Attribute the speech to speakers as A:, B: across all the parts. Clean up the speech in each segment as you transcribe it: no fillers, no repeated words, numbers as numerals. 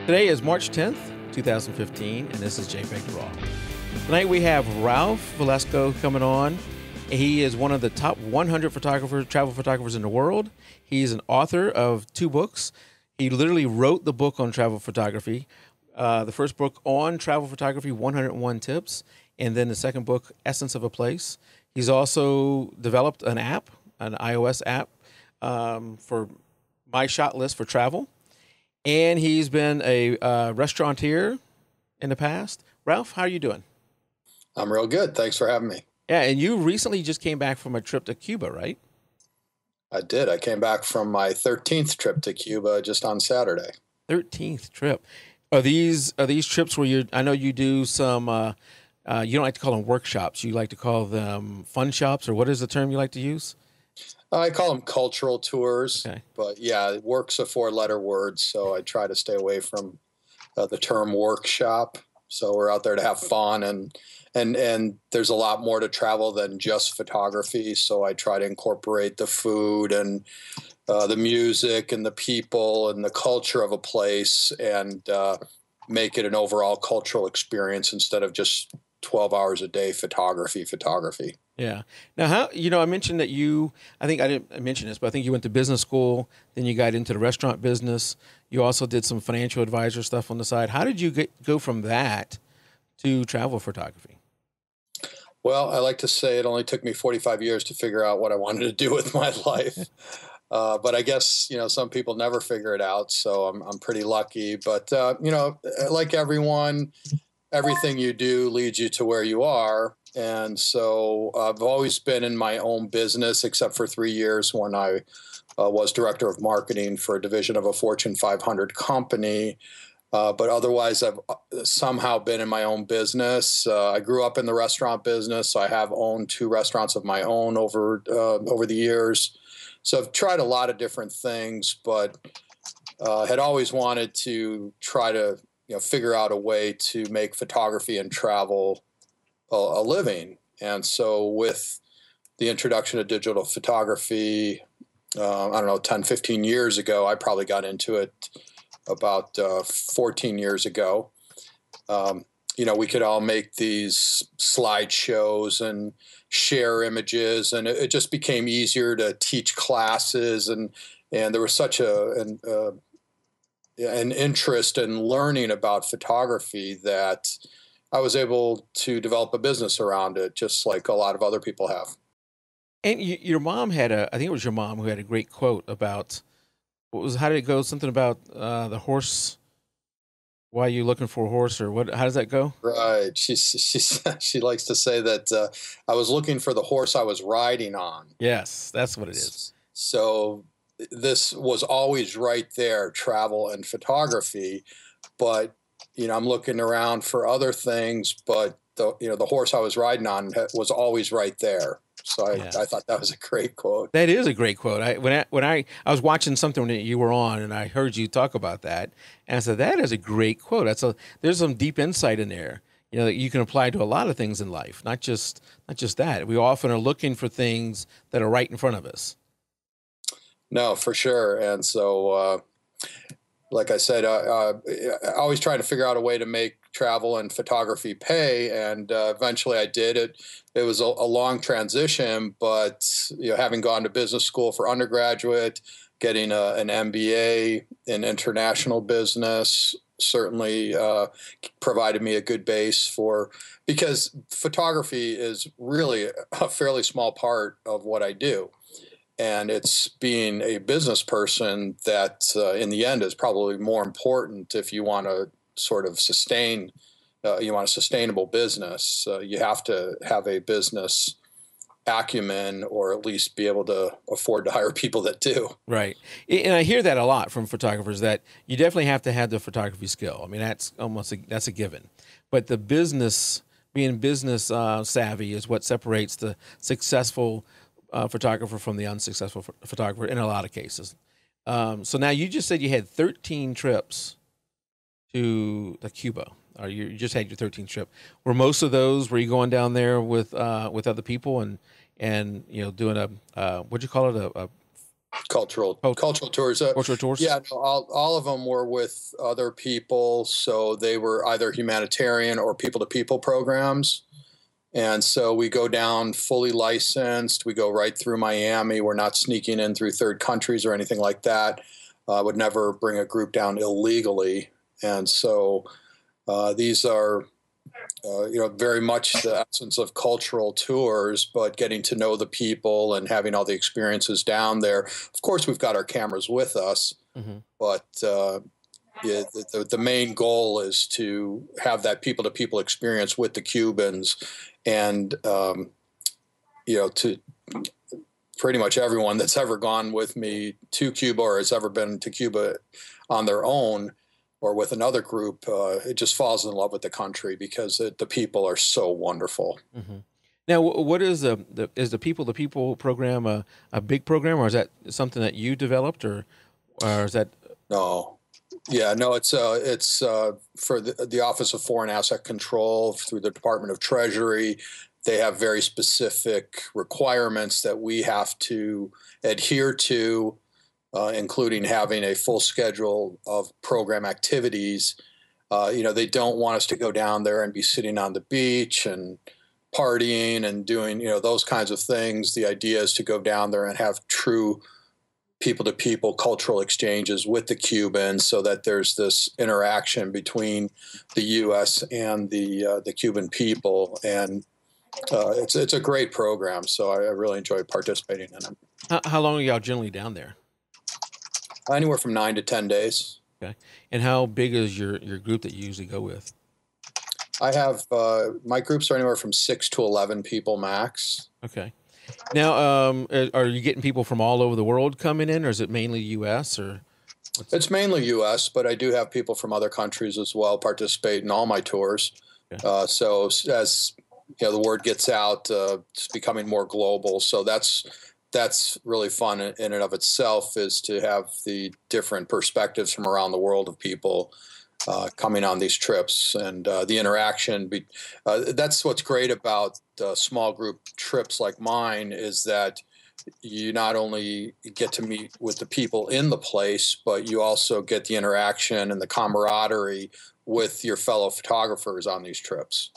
A: Today is March 10th, 2015, and this is JPEG Raw. Tonight we have Ralph Velasco coming on. He is one of the top 100 travel photographers in the world. He's an author of 2 books. He literally wrote the book on travel photography. The first book on travel photography, 101 Tips, and then the second book, Essence of a Place. He's also developed an app, an iOS app for My Shot List for travel. And he's been a restaurateur in the past. Ralph, how are you doing?
B: I'm real good. Thanks for having me.
A: Yeah, and you recently just came back from a trip to Cuba, right?
B: I did. I came back from my 13th trip to Cuba just on Saturday.
A: 13th trip. Are these trips where I know you do some, you don't like to call them workshops. You like to call them fun shops, or what is the term you like to use?
B: I call them cultural tours,
A: Okay.
B: but yeah, work's a 4-letter word, so I try to stay away from the term workshop. So we're out there to have fun, and there's a lot more to travel than just photography. So I try to incorporate the food and the music and the people and the culture of a place, and make it an overall cultural experience instead of just 12 hours a day photography.
A: Yeah. Now, I mentioned that I think I didn't mention this, but I think you went to business school, then you got into the restaurant business. You also did some financial advisor stuff on the side. How did you go from that to travel photography?
B: Well, I like to say it only took me 45 years to figure out what I wanted to do with my life. But I guess, some people never figure it out. So I'm pretty lucky. But, like everyone, everything you do leads you to where you are. And so I've always been in my own business, except for 3 years when I was director of marketing for a division of a Fortune 500 company. But otherwise, I've somehow been in my own business. I grew up in the restaurant business, so I have owned 2 restaurants of my own over the years. So I've tried a lot of different things, but had always wanted to try to figure out a way to make photography and travel a living. And so with the introduction of digital photography, I don't know, 10, 15 years ago, I probably got into it about 14 years ago. We could all make these slideshows and share images, and it just became easier to teach classes. And there was such an interest in learning about photography that I was able to develop a business around it, just like a lot of other people have.
A: And your mom I think it was your mom who had a great quote about, how did it go? Something about the horse. Why are you looking for a horse, or what? How does that go?
B: Right. She likes to say that I was looking for the horse I was riding on.
A: Yes, that's what it is.
B: So this was always right there, travel and photography, but I'm looking around for other things, but the horse I was riding on was always right there. So I thought that was a great quote.
A: That is a great quote. When I was watching something that you were on, and I heard you talk about that, and I said, that is a great quote. There's some deep insight in there, that you can apply to a lot of things in life, not just that. We often are looking for things that are right in front of us.
B: No, for sure. And so, like I said, I always trying to figure out a way to make travel and photography pay, and eventually I did it. It was a long transition, but having gone to business school for undergraduate, getting an MBA in international business certainly provided me a good base because photography is really a fairly small part of what I do. And it's being a business person that in the end is probably more important if you want to sort of you want a sustainable business. You have to have a business acumen, or at least be able to afford to hire people that do.
A: Right. And I hear that a lot from photographers, that you definitely have to have the photography skill. I mean, that's a given. But being business savvy is what separates the successful photographer from the unsuccessful photographer in a lot of cases. So now you just said you had 13 trips to Cuba, or you just had your 13th trip. Were most of those, were you going down there with other people and doing what'd you call it,
B: Cultural tours.
A: Cultural tours?
B: Yeah, no, all of them were with other people, so they were either humanitarian or people-to-people programs. And so we go down fully licensed. We go right through Miami. We're not sneaking in through third countries or anything like that. I would never bring a group down illegally. And so these are, very much the essence of cultural tours, but getting to know the people and having all the experiences down there. Of course, we've got our cameras with us,
A: Mm-hmm.
B: but yeah, the main goal is to have that people-to-people experience with the Cubans, and to pretty much everyone that's ever gone with me to Cuba or has ever been to Cuba on their own or with another group, it just falls in love with the country because the people are so wonderful.
A: Mm-hmm. Now, what is the People to People program a big program, or is that something that you developed, or is that?
B: No. Yeah, no, it's for the Office of Foreign Asset Control through the Department of Treasury. They have very specific requirements that we have to adhere to, including having a full schedule of program activities. They don't want us to go down there and be sitting on the beach and partying and doing, those kinds of things. The idea is to go down there and have true people-to-people cultural exchanges with the Cubans, so that there's this interaction between the U.S. and the Cuban people, and it's a great program. So I really enjoy participating in it.
A: How long are y'all generally down there?
B: Anywhere from 9 to 10 days.
A: Okay, and how big is your group that you usually go with?
B: I have my groups are anywhere from 6 to 11 people max.
A: Okay. Now, are you getting people from all over the world coming in, or is it mainly U.S. or?
B: It's mainly U.S., but I do have people from other countries as well participate in all my tours.
A: Okay.
B: So as the word gets out, it's becoming more global. So that's really fun in and of itself, is to have the different perspectives from around the world of people coming on these trips, and the interaction. That's what's great about small group trips like mine, is that you not only get to meet with the people in the place, but you also get the interaction and the camaraderie with your fellow photographers on these trips.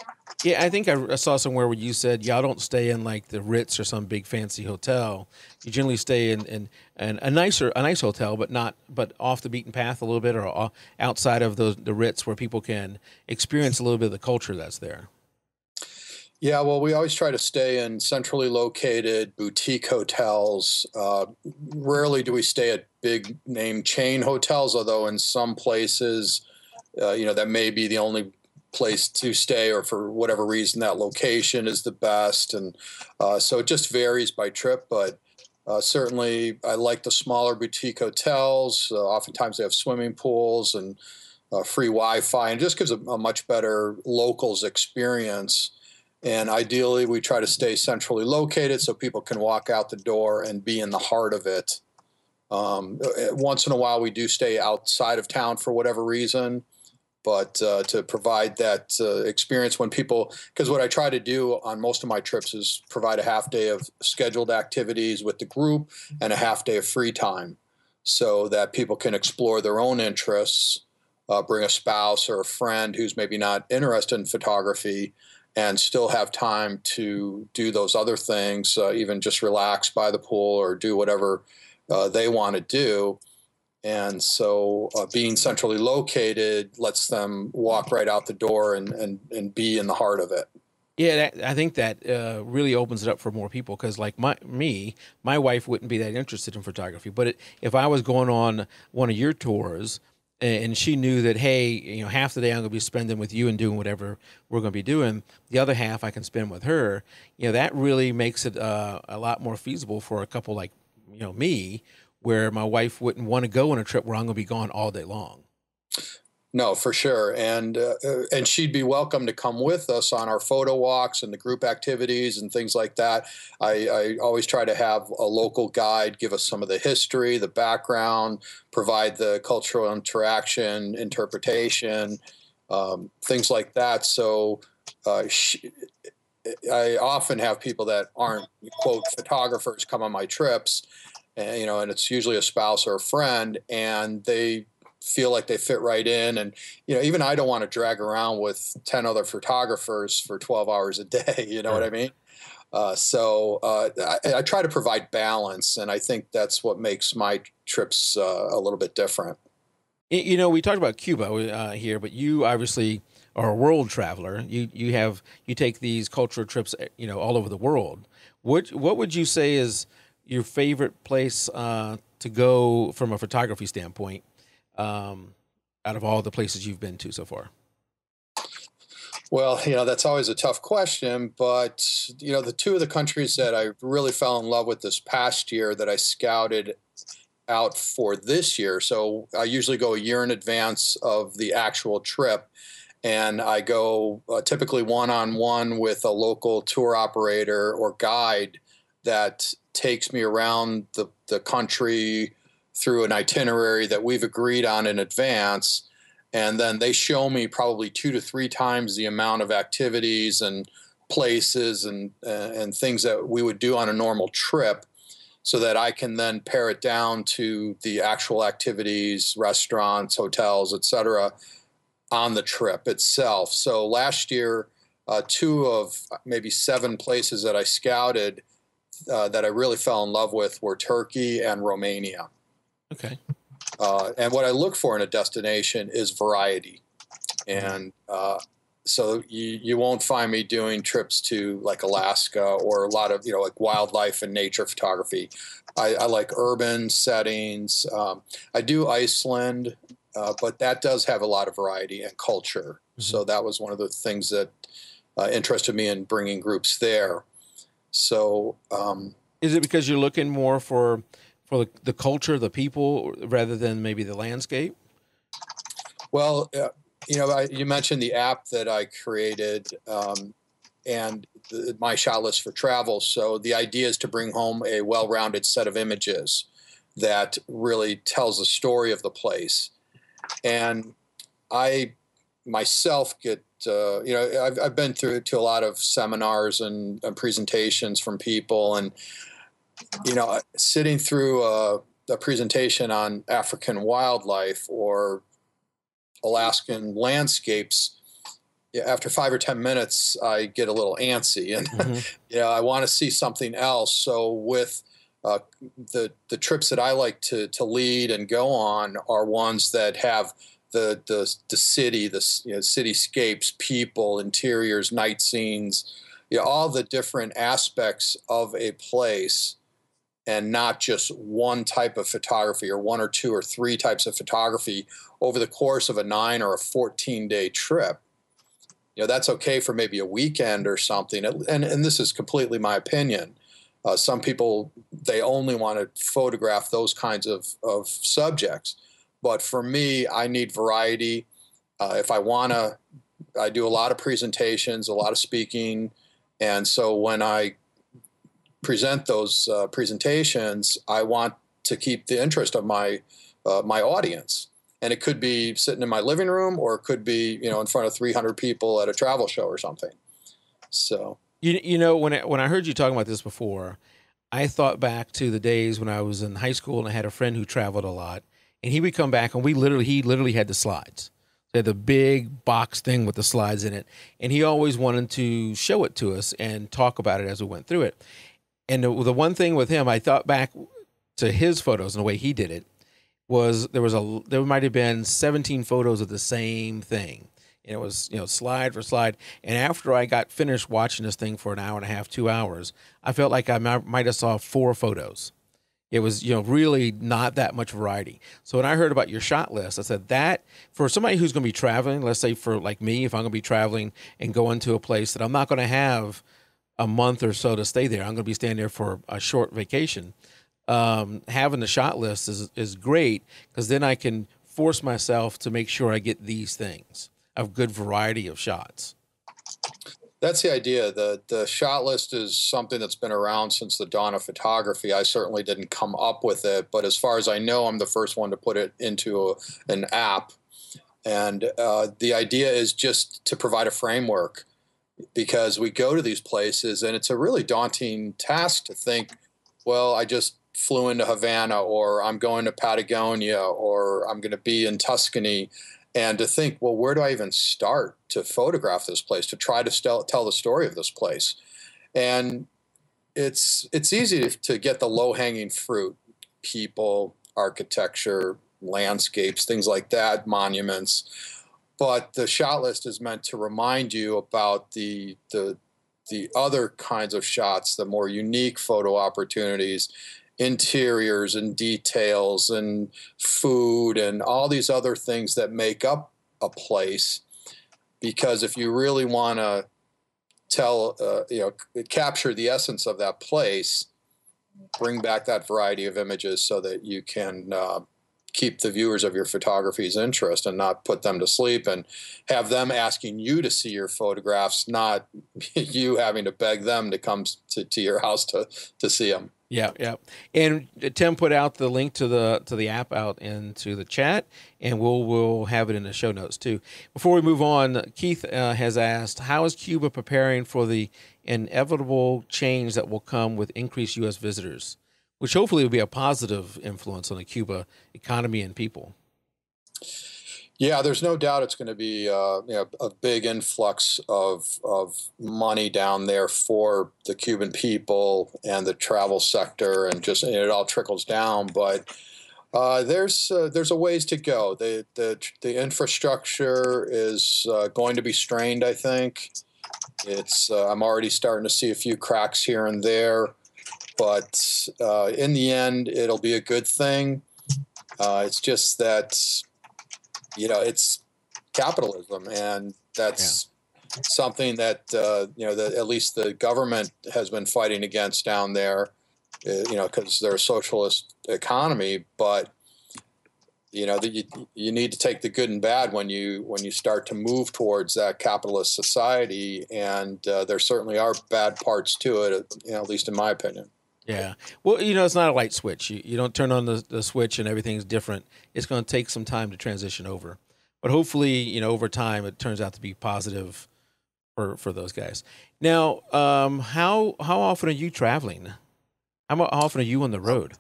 A: Yeah, I think I saw somewhere where you said y'all don't stay in like the Ritz or some big fancy hotel. You generally stay in a nice hotel, but off the beaten path a little bit, or outside of the Ritz, where people can experience a little bit of the culture that's there.
B: Yeah, well, we always try to stay in centrally located boutique hotels. Rarely do we stay at big name chain hotels, although in some places, that may be the only place to stay, or for whatever reason that location is the best. And so it just varies by trip, but certainly I like the smaller boutique hotels. Oftentimes they have swimming pools and free Wi-Fi, and just gives a much better locals experience. And ideally we try to stay centrally located so people can walk out the door and be in the heart of it. Once in a while we do stay outside of town for whatever reason, but to provide that experience when people, because what I try to do on most of my trips is provide a half day of scheduled activities with the group and a half day of free time, so that people can explore their own interests, bring a spouse or a friend who's maybe not interested in photography, and still have time to do those other things, even just relax by the pool or do whatever they want to do. And so being centrally located lets them walk right out the door and be in the heart of it.
A: Yeah, I think that really opens it up for more people, because like my wife wouldn't be that interested in photography, but if I was going on one of your tours and she knew that, hey, half the day I'm going to be spending with you and doing whatever we're going to be doing, the other half I can spend with her, that really makes it a lot more feasible for a couple like me, where my wife wouldn't want to go on a trip where I'm going to be gone all day long.
B: No, for sure. And she'd be welcome to come with us on our photo walks and the group activities and things like that. I always try to have a local guide give us some of the history, the background, provide the cultural interaction, interpretation, things like that. So I often have people that aren't, quote, photographers come on my trips, and, you know, and it's usually a spouse or a friend, and they feel like they fit right in. And, you know, even I don't want to drag around with 10 other photographers for 12 hours a day. You know what I
A: Sure.
B: mean? I try to provide balance, and I think that's what makes my trips a little bit different.
A: You know, we talked about Cuba here, but you obviously are a world traveler. You take these cultural trips, you know, all over the world. What would you say is your favorite place to go from a photography standpoint, out of all the places you've been to so far?
B: Well, you know, that's always a tough question, but, you know, the two of the countries that I really fell in love with this past year that I scouted out for this year. So I usually go a year in advance of the actual trip, and I go typically one on one with a local tour operator or guide that takes me around the country through an itinerary that we've agreed on in advance. And then they show me probably 2 to 3 times the amount of activities and places and things that we would do on a normal trip, so that I can then pare it down to the actual activities, restaurants, hotels, etc., on the trip itself. So last year, two of maybe 7 places that I scouted that I really fell in love with were Turkey and Romania.
A: Okay.
B: And what I look for in a destination is variety. And so you won't find me doing trips to like Alaska or a lot of, you know, like wildlife and nature photography. I like urban settings. I do Iceland, but that does have a lot of variety and culture.
A: Hmm.
B: So that was one of the things that interested me in bringing groups there. So
A: Is it because you're looking more for the culture, the people, rather than maybe the landscape?
B: well, you know, you mentioned the app that I created, and my shot list for travel. So the idea is to bring home a well-rounded set of images that really tells the story of the place. And I myself get, you know, I've been through to a lot of seminars and presentations from people, and, you know, sitting through a presentation on African wildlife or Alaskan landscapes, yeah, after 5 or 10 minutes, I get a little antsy, and
A: Hmm.
B: you know, I want to see something else. So with uh, the trips that I like to lead and go on are ones that have the city, you know, cityscapes, people, interiors, night scenes, you know, all the different aspects of a place, and not just one type of photography or one or two or three types of photography over the course of a 9 or a 14-day trip. You know, that's okay for maybe a weekend or something. And this is completely my opinion. Some people, they only want to photograph those kinds of subjects. But for me, I need variety. If I want to, I do a lot of presentations, a lot of speaking. And so when I present those presentations, I want to keep the interest of my audience. And it could be sitting in my living room, or it could be, you know, in front of 300 people at a travel show or something. So
A: You know, when I heard you talking about this before, I thought back to the days when I was in high school and I had a friend who traveled a lot, and he would come back and he literally had the slides. They had the big box thing with the slides in it, and he always wanted to show it to us and talk about it as we went through it. And the one thing with him, I thought back to his photos and the way he did it was there might have been 17 photos of the same thing. And it was, you know, slide for slide. And after I got finished watching this thing for an hour and a half, 2 hours, I felt like I might have saw 4 photos. It was, you know, really not that much variety. So when I heard about your shot list, I said that for somebody who's going to be traveling, let's say for like me, if I'm going to be traveling and going to a place that I'm not going to have a month or so to stay there, I'm going to be staying there for a short vacation. Having the shot list is great, because then I can force myself to make sure I get these things of good variety of shots.
B: that's the idea. The shot list is something that's been around since the dawn of photography. I certainly didn't come up with it, but as far as I know, I'm the first one to put it into an app. And the idea is just to provide a framework, because we go to these places and it's a really daunting task to think, well, I just flew into Havana, or I'm going to Patagonia, or I'm going to be in Tuscany. And to think, well, where do I even start to photograph this place, to try to tell the story of this place? And it's easy to get the low-hanging fruit, people, architecture, landscapes, things like that, monuments. But the shot list is meant to remind you about the other kinds of shots, the more unique photo opportunities, interiors and details and food and all these other things that make up a place. Because if you really want to capture the essence of that place, bring back that variety of images so that you can keep the viewers of your photography's interest and not put them to sleep, and have them asking you to see your photographs, not you having to beg them to come to your house to see them.
A: Yeah, yeah. And Tim put out the link to the app out into the chat, and we'll have it in the show notes too. Before we move on, Keith has asked, how is Cuba preparing for the inevitable change that will come with increased U.S. visitors, which hopefully will be a positive influence on the Cuba economy and people?
B: Yeah, there's no doubt it's going to be a big influx of money down there for the Cuban people and the travel sector, and it all trickles down. But there's a ways to go. The infrastructure is going to be strained, I think. I'm already starting to see a few cracks here and there, but in the end, it'll be a good thing. It's just that, it's capitalism, and that's something that at least the government has been fighting against down there. Because they're a socialist economy, but you need to take the good and bad when you start to move towards that capitalist society, and there certainly are bad parts to it, at least in my opinion.
A: Yeah. Well, it's not a light switch. You don't turn on the switch and everything's different. It's going to take some time to transition over. But hopefully, over time, it turns out to be positive for those guys. Now, how often are you traveling? How often are you on the road?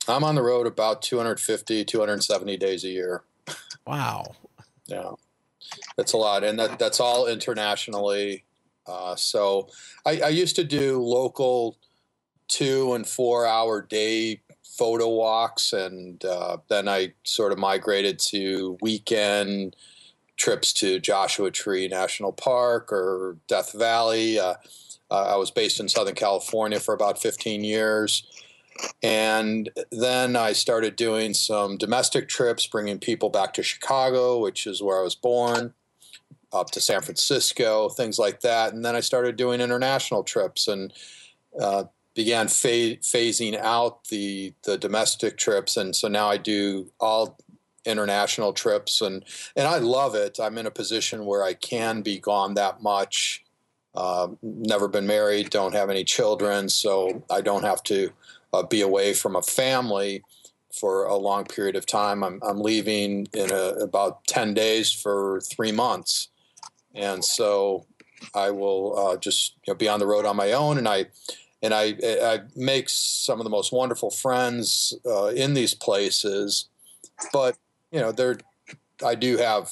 B: I'm on the road about 250, 270 days a year.
A: Wow.
B: Yeah. That's a lot. And that's all internationally. So I used to do local 2 and 4 hour day photo walks, and then I sort of migrated to weekend trips to Joshua Tree National Park or Death Valley. I was based in Southern California for about 15 years. And then I started doing some domestic trips, bringing people back to Chicago, which is where I was born, up to San Francisco, things like that. And then I started doing international trips, and began phasing out the domestic trips. And so now I do all international trips, and I love it. I'm in a position where I can be gone that much. Never been married, don't have any children, so I don't have to be away from a family for a long period of time. I'm leaving in about 10 days for 3 months. And so I will just be on the road on my own, and I make some of the most wonderful friends in these places. But I do have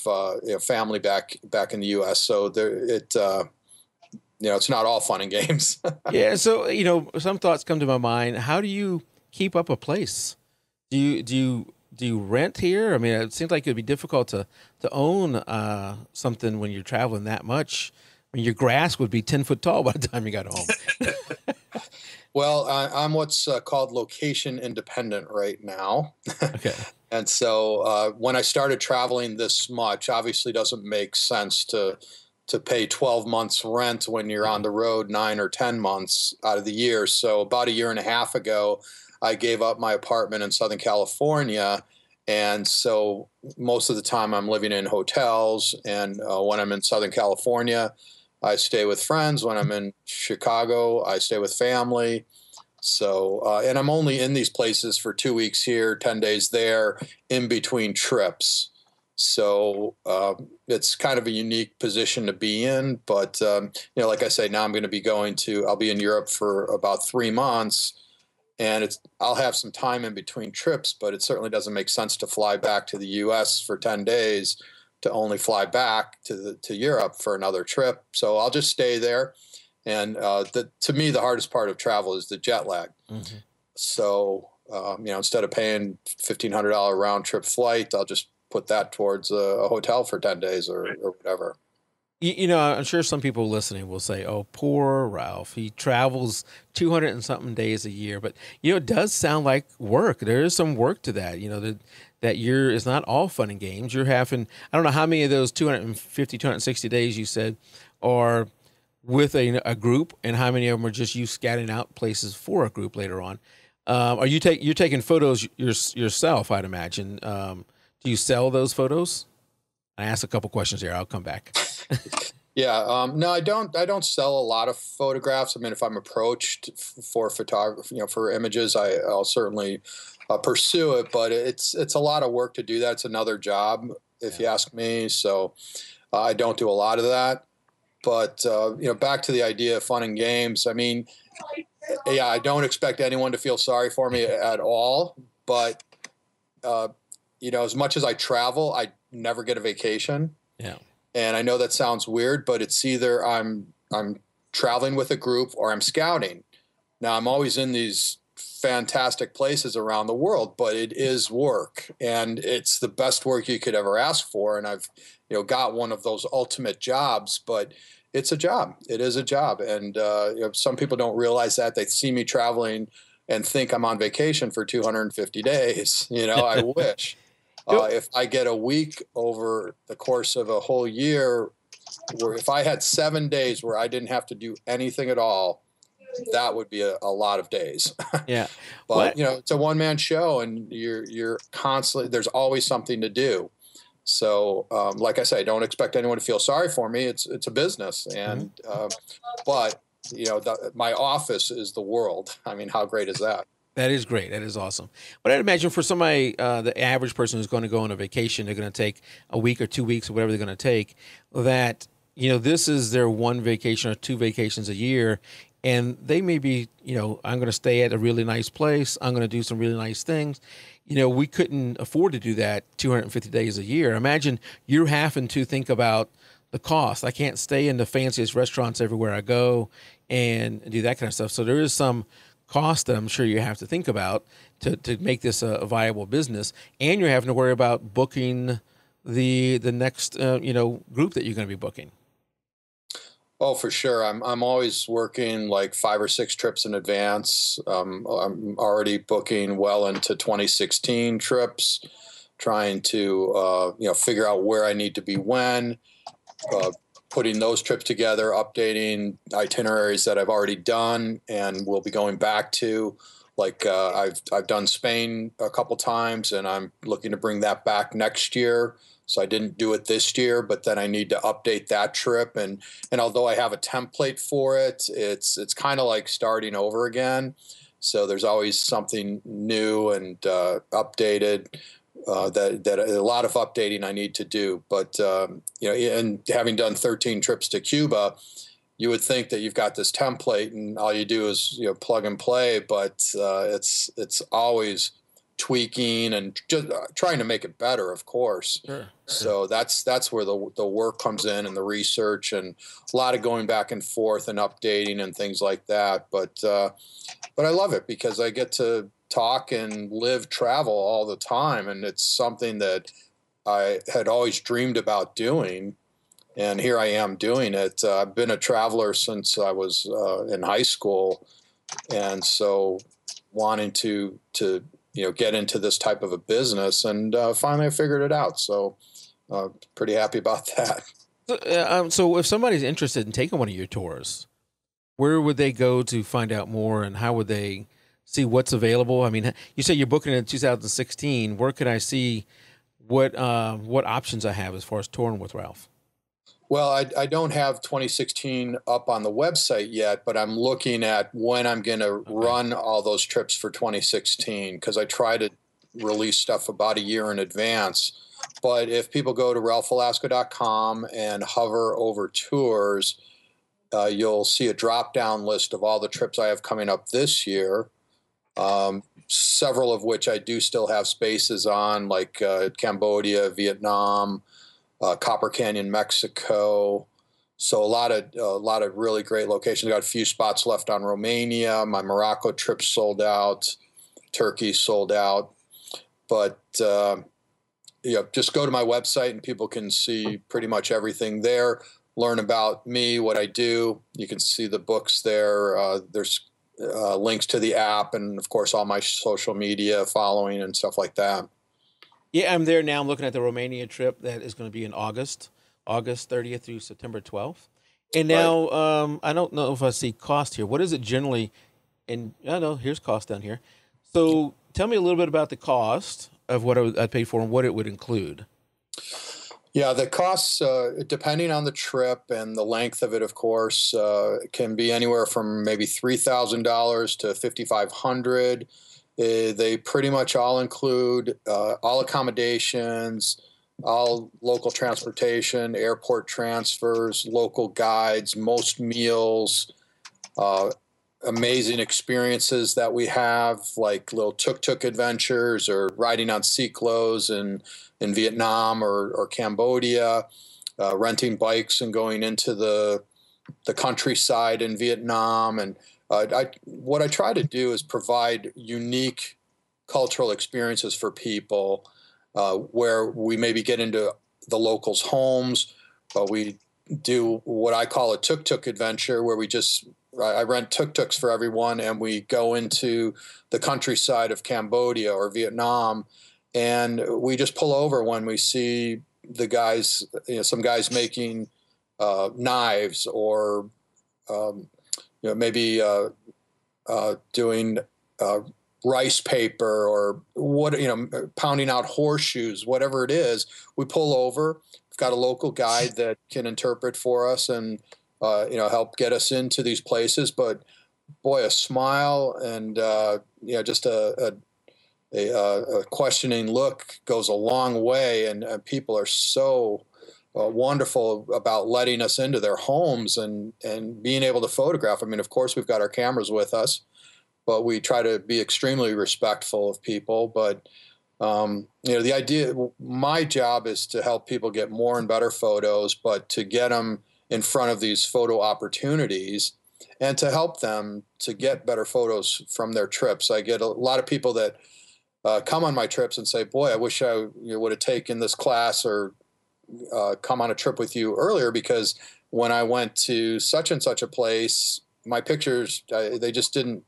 B: family back in the U.S., so it's not all fun and games.
A: Yeah. So some thoughts come to my mind. How do you keep up a place? Do you rent here? I mean, it seems like it'd be difficult to own something when you're traveling that much. I mean, your grass would be 10 foot tall by the time you got home.
B: Well, I'm what's called location independent right now.
A: Okay.
B: And so when I started traveling this much, obviously doesn't make sense to pay 12 months rent when you're on the road 9 or 10 months out of the year. So about a year and a half ago, I gave up my apartment in Southern California. And so most of the time I'm living in hotels. And when I'm in Southern California, I stay with friends. When I'm in Chicago, I stay with family. So, and I'm only in these places for 2 weeks here, 10 days there, in between trips. So it's kind of a unique position to be in. But, like I say, now I'll be in Europe for about 3 months. and I'll have some time in between trips, but it certainly doesn't make sense to fly back to the U.S. for 10 days to only fly back to Europe for another trip. So I'll just stay there. And to me, the hardest part of travel is the jet lag.
A: Mm-hmm.
B: So instead of paying $1,500 round trip flight, I'll just put that towards a hotel for 10 days or whatever.
A: I'm sure some people listening will say, "Oh, poor Ralph. He travels 200 and something days a year." But it does sound like work. There is some work to that. That year is not all fun and games. You're having, I don't know how many of those 250, 260 days you said are with a group, and how many of them are just you scouting out places for a group later on. Are you're taking photos yourself? I'd imagine. Do you sell those photos? I asked a couple questions here. I'll come back.
B: Yeah, no, I don't sell a lot of photographs. I mean, if I'm approached for photography, for images, I'll certainly pursue it. But it's a lot of work to do that. It's another job, if you ask me. So I don't do a lot of that. But back to the idea of fun and games. I mean, yeah, I don't expect anyone to feel sorry for me at all. But as much as I travel, I never get a vacation.
A: Yeah.
B: And I know that sounds weird, but it's either I'm traveling with a group or I'm scouting. Now, I'm always in these fantastic places around the world, but it is work, and it's the best work you could ever ask for. And I've got one of those ultimate jobs, but it's a job. It is a job, and some people don't realize that. They see me traveling and think I'm on vacation for 250 days. I wish. If I get a week over the course of a whole year, where if I had 7 days where I didn't have to do anything at all, that would be a lot of days.
A: Yeah.
B: But it's a one-man show, and you're constantly, there's always something to do. So like I say, I don't expect anyone to feel sorry for me. It's a business, and but my office is the world. I mean, how great is that?
A: That is great. That is awesome. But I'd imagine for somebody, the average person who's going to go on a vacation, they're going to take a week or 2 weeks or whatever they're going to take, that, this is their one vacation or two vacations a year. And they may be, I'm going to stay at a really nice place. I'm going to do some really nice things. We couldn't afford to do that 250 days a year. Imagine you're having to think about the cost. I can't stay in the fanciest restaurants everywhere I go and do that kind of stuff. So there is some cost that I'm sure you have to think about to make this a viable business, and you're having to worry about booking the next group that you're going to be booking.
B: Oh, for sure. I'm always working like 5 or 6 trips in advance. I'm already booking well into 2016 trips, trying to figure out where I need to be when. Putting those trips together, updating itineraries that I've already done and will be going back to. Like I've done Spain a couple times, and I'm looking to bring that back next year. So I didn't do it this year, but then I need to update that trip. And although I have a template for it, it's kind of like starting over again. So there's always something new and updated. That a lot of updating I need to do, but and having done 13 trips to Cuba, you would think that you've got this template and all you do is plug and play, but it's always tweaking and just trying to make it better, of course.
A: Sure.
B: So that's where the work comes in, and the research, and a lot of going back and forth and updating and things like that. But I love it because I get to talk and live travel all the time, and it's something that I had always dreamed about doing, and here I am doing it. I've been a traveler since I was in high school, and so wanting to get into this type of a business, and finally I figured it out. So pretty happy about that.
A: So if somebody's interested in taking one of your tours, where would they go to find out more, and how would they see what's available? I mean, you say you're booking in 2016. Where can I see what options I have as far as touring with Ralph?
B: Well, I don't have 2016 up on the website yet, but I'm looking at when I'm going to run all those trips for 2016, because I try to release stuff about a year in advance. But if people go to ralphvelasco.com and hover over tours, you'll see a drop-down list of all the trips I have coming up this year. Several of which I do still have spaces on, like Cambodia, Vietnam, Copper Canyon, Mexico. So a lot of really great locations. I got a few spots left on Romania. My Morocco trip sold out. Turkey sold out. But just go to my website and people can see pretty much everything there. Learn about me, what I do. You can see the books there. There's links to the app, and of course all my social media following and stuff like that.
A: Yeah, I'm there now. I'm looking at the Romania trip that is going to be in August 30th through September 12th. And
B: Right.
A: now I don't know if I see cost here. What is it generally? And I know here's cost down here. So tell me a little bit about the cost of what I'd pay for and what it would include.
B: Yeah, the costs, depending on the trip and the length of it, of course, can be anywhere from maybe $3,000 to 5,500. They pretty much all include all accommodations, all local transportation, airport transfers, local guides, most meals, uh, amazing experiences that we have, like little tuk-tuk adventures or riding on cyclos in Vietnam or Cambodia, renting bikes and going into the countryside in Vietnam. And what I try to do is provide unique cultural experiences for people, where we maybe get into the locals' homes. We do what I call a tuk-tuk adventure, where I rent tuk-tuks for everyone, and we go into the countryside of Cambodia or Vietnam, and we just pull over when we see the guys, some guys making knives, or maybe doing rice paper, or pounding out horseshoes, whatever it is. We pull over. We've got a local guide that can interpret for us and help get us into these places. But boy, a smile and just a questioning look goes a long way, and people are so wonderful about letting us into their homes and being able to photograph. I mean, of course, we've got our cameras with us, but we try to be extremely respectful of people. But the idea, my job is to help people get more and better photos, but to get them in front of these photo opportunities and to help them to get better photos from their trips. I get a lot of people that come on my trips and say, boy, I wish I would have taken this class or come on a trip with you earlier, because when I went to such and such a place, my pictures, they just didn't,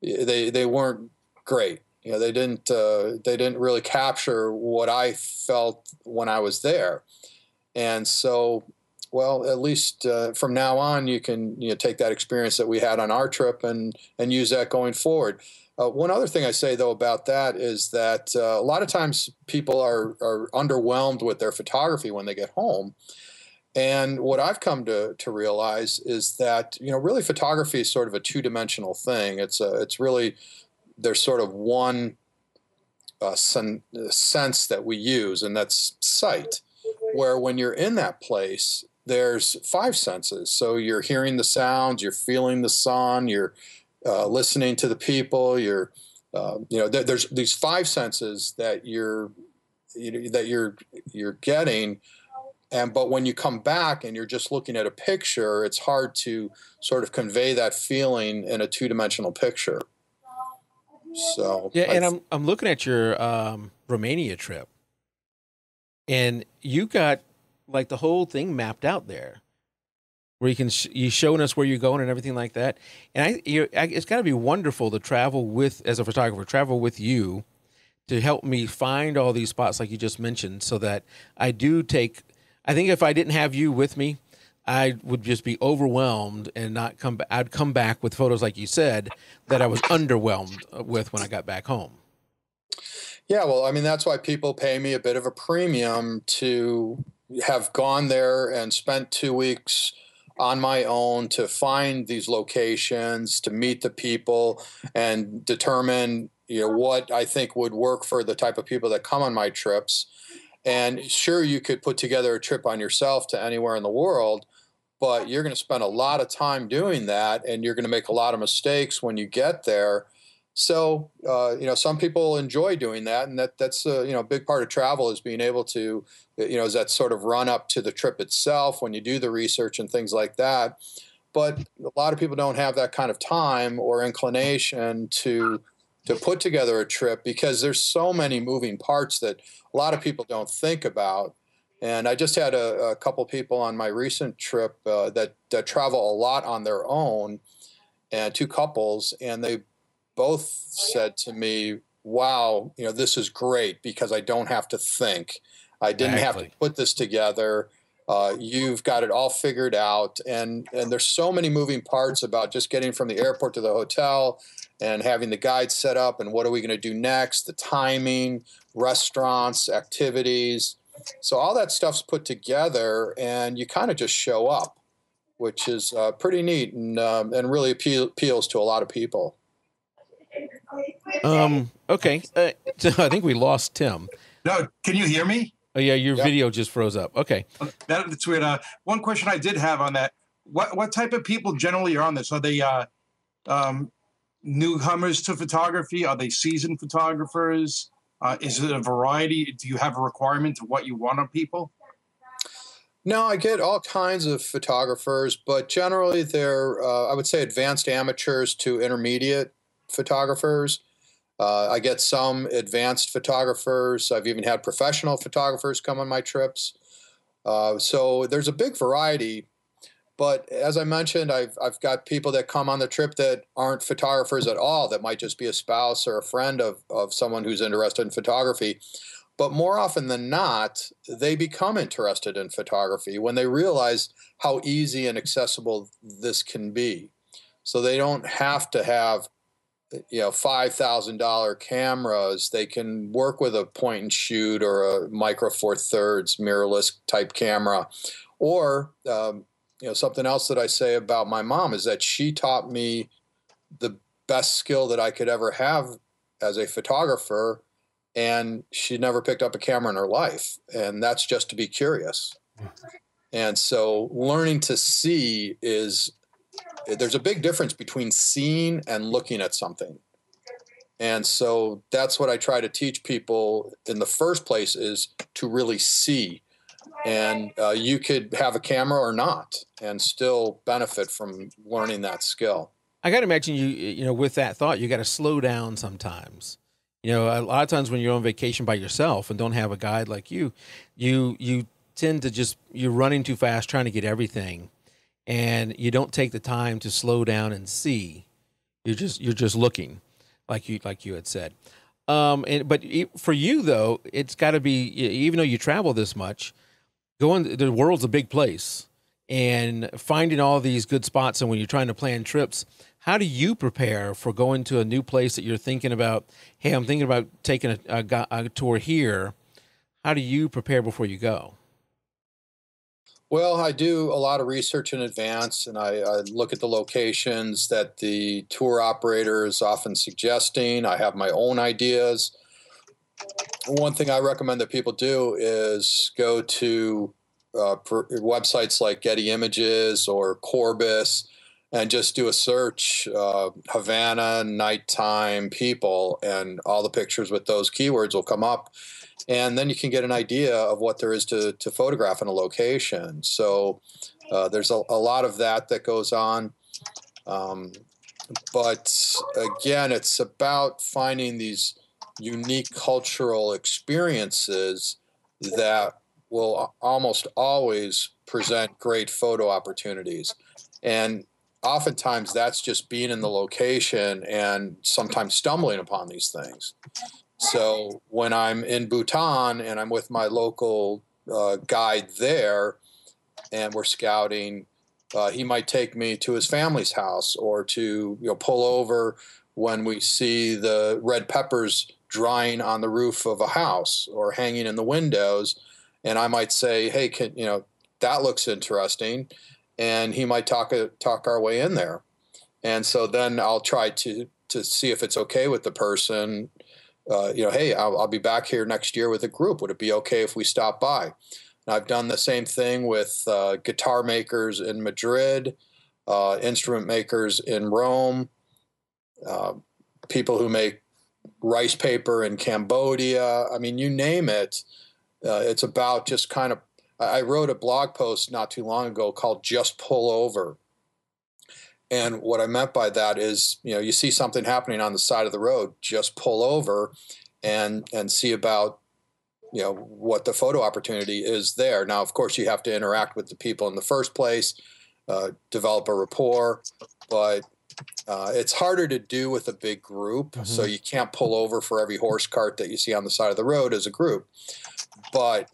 B: they weren't great. They didn't really capture what I felt when I was there. And so, well, at least from now on, you can take that experience that we had on our trip and use that going forward. One other thing I say, though, about that is that a lot of times people are underwhelmed with their photography when they get home. And what I've come to realize is that really photography is sort of a two-dimensional thing. It's really, there's sort of one sense that we use, and that's sight. Where when you're in that place, there's five senses. So you're hearing the sounds, you're feeling the sun, you're listening to the people. There's these five senses that you're getting. But when you come back and you're just looking at a picture, it's hard to sort of convey that feeling in a two-dimensional picture. So
A: Yeah, and I'm looking at your Romania trip, and you got like the whole thing mapped out there, where you showing us where you're going and everything like that. And it's got to be wonderful to travel with, as a photographer, travel with you to help me find all these spots like you just mentioned, so that I think if I didn't have you with me, I would just be overwhelmed and not come back. I'd come back with photos, like you said, that I was underwhelmed with when I got back home.
B: Yeah, well, I mean, that's why people pay me a bit of a premium to have gone there and spent 2 weeks on my own to find these locations, to meet the people, and determine what I think would work for the type of people that come on my trips. And sure, you could put together a trip on yourself to anywhere in the world, but you're going to spend a lot of time doing that, and you're going to make a lot of mistakes when you get there. So, some people enjoy doing that, and that's a big part of travel is being able to, is that sort of run up to the trip itself when you do the research and things like that. But a lot of people don't have that kind of time or inclination to put together a trip because there's so many moving parts that a lot of people don't think about. And I just had a couple people on my recent trip that travel a lot on their own, and two couples, and they both said to me, "Wow, this is great because I don't have to think. I didn't have to
A: Exactly.
B: put this together. You've got it all figured out." And there's so many moving parts about just getting from the airport to the hotel and having the guide set up and what are we going to do next, the timing, restaurants, activities. So all that stuff's put together, and you kind of just show up, which is pretty neat and really appeals to a lot of people.
A: Okay. So I think we lost Tim.
C: No, can you hear me?
A: Oh yeah, your
B: Yep.
A: video just froze up. Okay.
C: That's weird. One question I did have on that: what type of people generally are on this? Are they um, newcomers to photography? Are they seasoned photographers? Is it a variety? Do you have a requirement to what you want of people?
B: No, I get all kinds of photographers, but generally they're, I would say, advanced amateurs to intermediate photographers. I get some advanced photographers. I've even had professional photographers come on my trips. So there's a big variety. But as I mentioned, I've got people that come on the trip that aren't photographers at all, that might just be a spouse or a friend of someone who's interested in photography. But more often than not, they become interested in photography when they realize how easy and accessible this can be. So they don't have to have $5,000 cameras. They can work with a point and shoot or a micro four thirds mirrorless type camera, or something else that I say about my mom is that she taught me the best skill that I could ever have as a photographer, and she never picked up a camera in her life, and that's just to be curious. And so learning to see is there's a big difference between seeing and looking at something. And so that's what I try to teach people in the first place is to really see. And you could have a camera or not and still benefit from learning that skill.
A: I got to imagine with that thought, you got to slow down sometimes. A lot of times when you're on vacation by yourself and don't have a guide like you tend to you're running too fast trying to get everything, and you don't take the time to slow down and see. You're just looking, like you had said. But for you though, it's got to be, even though you travel this much, the world's a big place, and finding all these good spots. And when you're trying to plan trips, how do you prepare for going to a new place that you're thinking about? Hey, I'm thinking about taking a tour here. How do you prepare before you go?
B: Well, I do a lot of research in advance, and I look at the locations that the tour operator is often suggesting. I have my own ideas. One thing I recommend that people do is go to websites like Getty Images or Corbis and just do a search, Havana nighttime people, and all the pictures with those keywords will come up. And then you can get an idea of what there is to photograph in a location. So there's a lot of that goes on. But again, it's about finding these unique cultural experiences that will almost always present great photo opportunities. And oftentimes that's just being in the location and sometimes stumbling upon these things. So when I'm in Bhutan and I'm with my local guide there and we're scouting, he might take me to his family's house, or to pull over when we see the red peppers drying on the roof of a house or hanging in the windows, and I might say, "Hey, that looks interesting," and he might talk our way in there, and so then I'll try to see if it's okay with the person. Hey, I'll be back here next year with a group. Would it be okay if we stop by? And I've done the same thing with guitar makers in Madrid, instrument makers in Rome, uh, people who make rice paper in Cambodia. I mean, you name it. It's about just kind of, I wrote a blog post not too long ago called Just Pull Over. And what I meant by that is, you see something happening on the side of the road, just pull over and see about, what the photo opportunity is there. Now, of course, you have to interact with the people in the first place, develop a rapport, but it's harder to do with a big group. Mm-hmm. So you can't pull over for every horse cart that you see on the side of the road as a group. But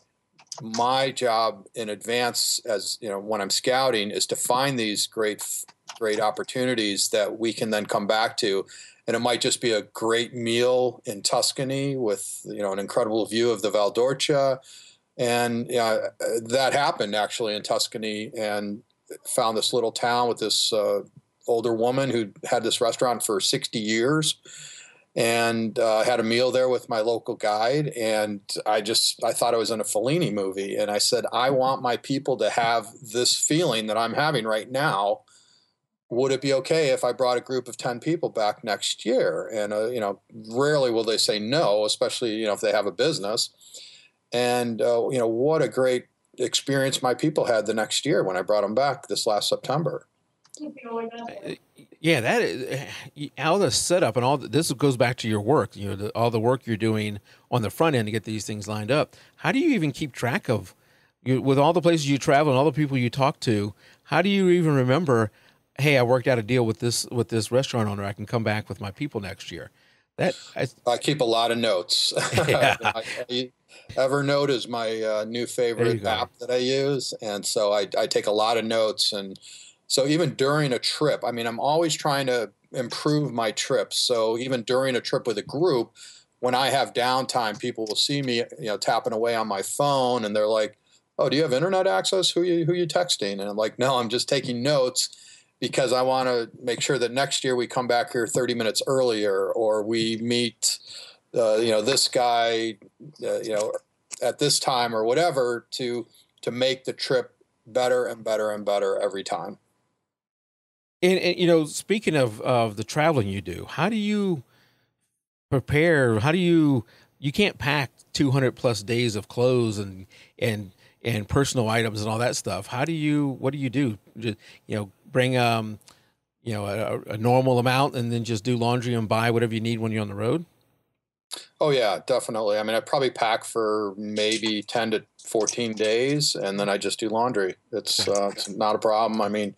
B: my job in advance, as when I'm scouting, is to find these great opportunities that we can then come back to. And it might just be a great meal in Tuscany with, an incredible view of the Val d'Orcia. And that happened actually in Tuscany, and found this little town with this older woman who had this restaurant for 60 years, and had a meal there with my local guide. And I thought I was in a Fellini movie. And I said, I want my people to have this feeling that I'm having right now. Would it be okay if I brought a group of 10 people back next year? And, rarely will they say no, especially, if they have a business. And, what a great experience my people had the next year when I brought them back this last September.
A: Yeah, that is all the setup and all this goes back to your work, all the work you're doing on the front end to get these things lined up. How do you even keep track of, with all the places you travel and all the people you talk to, how do you even remember, hey, I worked out a deal with this restaurant owner, I can come back with my people next year?
B: I keep a lot of notes.
A: Yeah.
B: Evernote is my new favorite app that I use. And so I take a lot of notes. And so even during a trip, I'm always trying to improve my trips. So even during a trip with a group, when I have downtime, people will see me, tapping away on my phone, and they're like, "Oh, do you have internet access? Who you texting?" And I'm like, "No, I'm just taking notes, because I want to make sure that next year we come back here 30 minutes earlier, or we meet, this guy, at this time or whatever, to make the trip better and better and better every time."
A: And speaking of the traveling you do, how do you prepare? How do you can't pack 200 plus days of clothes and personal items and all that stuff. What do you do? Just, bring, a normal amount and then just do laundry and buy whatever you need when you're on the road?
B: Oh yeah, definitely. I probably pack for maybe 10 to 14 days, and then I just do laundry. It's not a problem.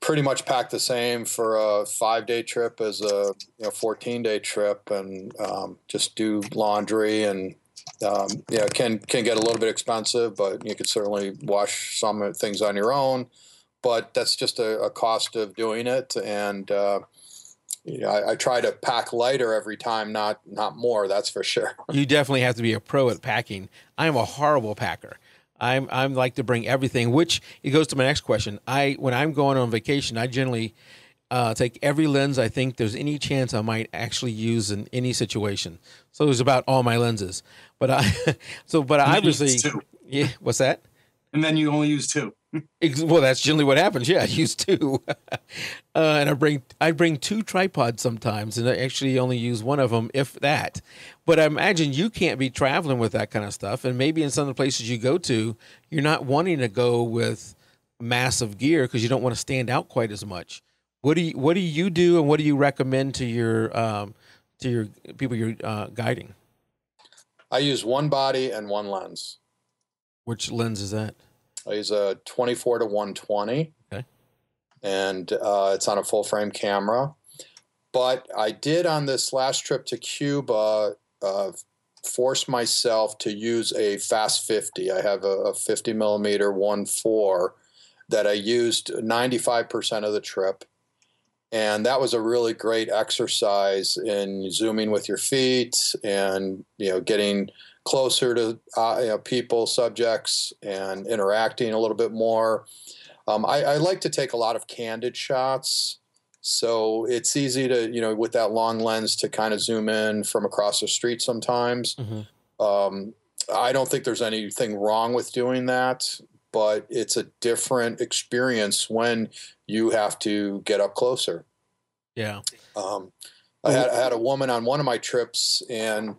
B: Pretty much pack the same for a 5-day trip as a 14-day trip, and just do laundry. And it can get a little bit expensive, but you could certainly wash some things on your own. But that's just a cost of doing it. And I try to pack lighter every time, not more. That's for sure.
A: You definitely have to be a pro at packing. I am a horrible packer. I'm like to bring everything, which it goes to my next question. When I'm going on vacation, I generally take every lens I think there's any chance I might actually use in any situation. So it's about all my lenses. But obviously, yeah. What's that?
C: And then you only use 2.
A: Well, that's generally what happens. Yeah, I use 2, and I bring 2 tripods sometimes, and I actually only use one of them, if that. But I imagine you can't be traveling with that kind of stuff, and maybe in some of the places you go to, you're not wanting to go with massive gear because you don't want to stand out quite as much. What do you do, and what do you recommend to your people you're guiding?
B: I use one body and one lens.
A: Which lens is that?
B: I use a 24 to 120.
A: Okay.
B: And it's on a full frame camera. But I did, on this last trip to Cuba, force myself to use a fast 50. I have a 50 millimeter 1.4 that I used 95% of the trip. And that was a really great exercise in zooming with your feet and, getting closer to people, subjects, and interacting a little bit more. I like to take a lot of candid shots. So it's easy to, with that long lens, to kind of zoom in from across the street sometimes. Mm-hmm. I don't think there's anything wrong with doing that, but it's a different experience when you have to get up closer.
A: Yeah.
B: I had a woman on one of my trips, and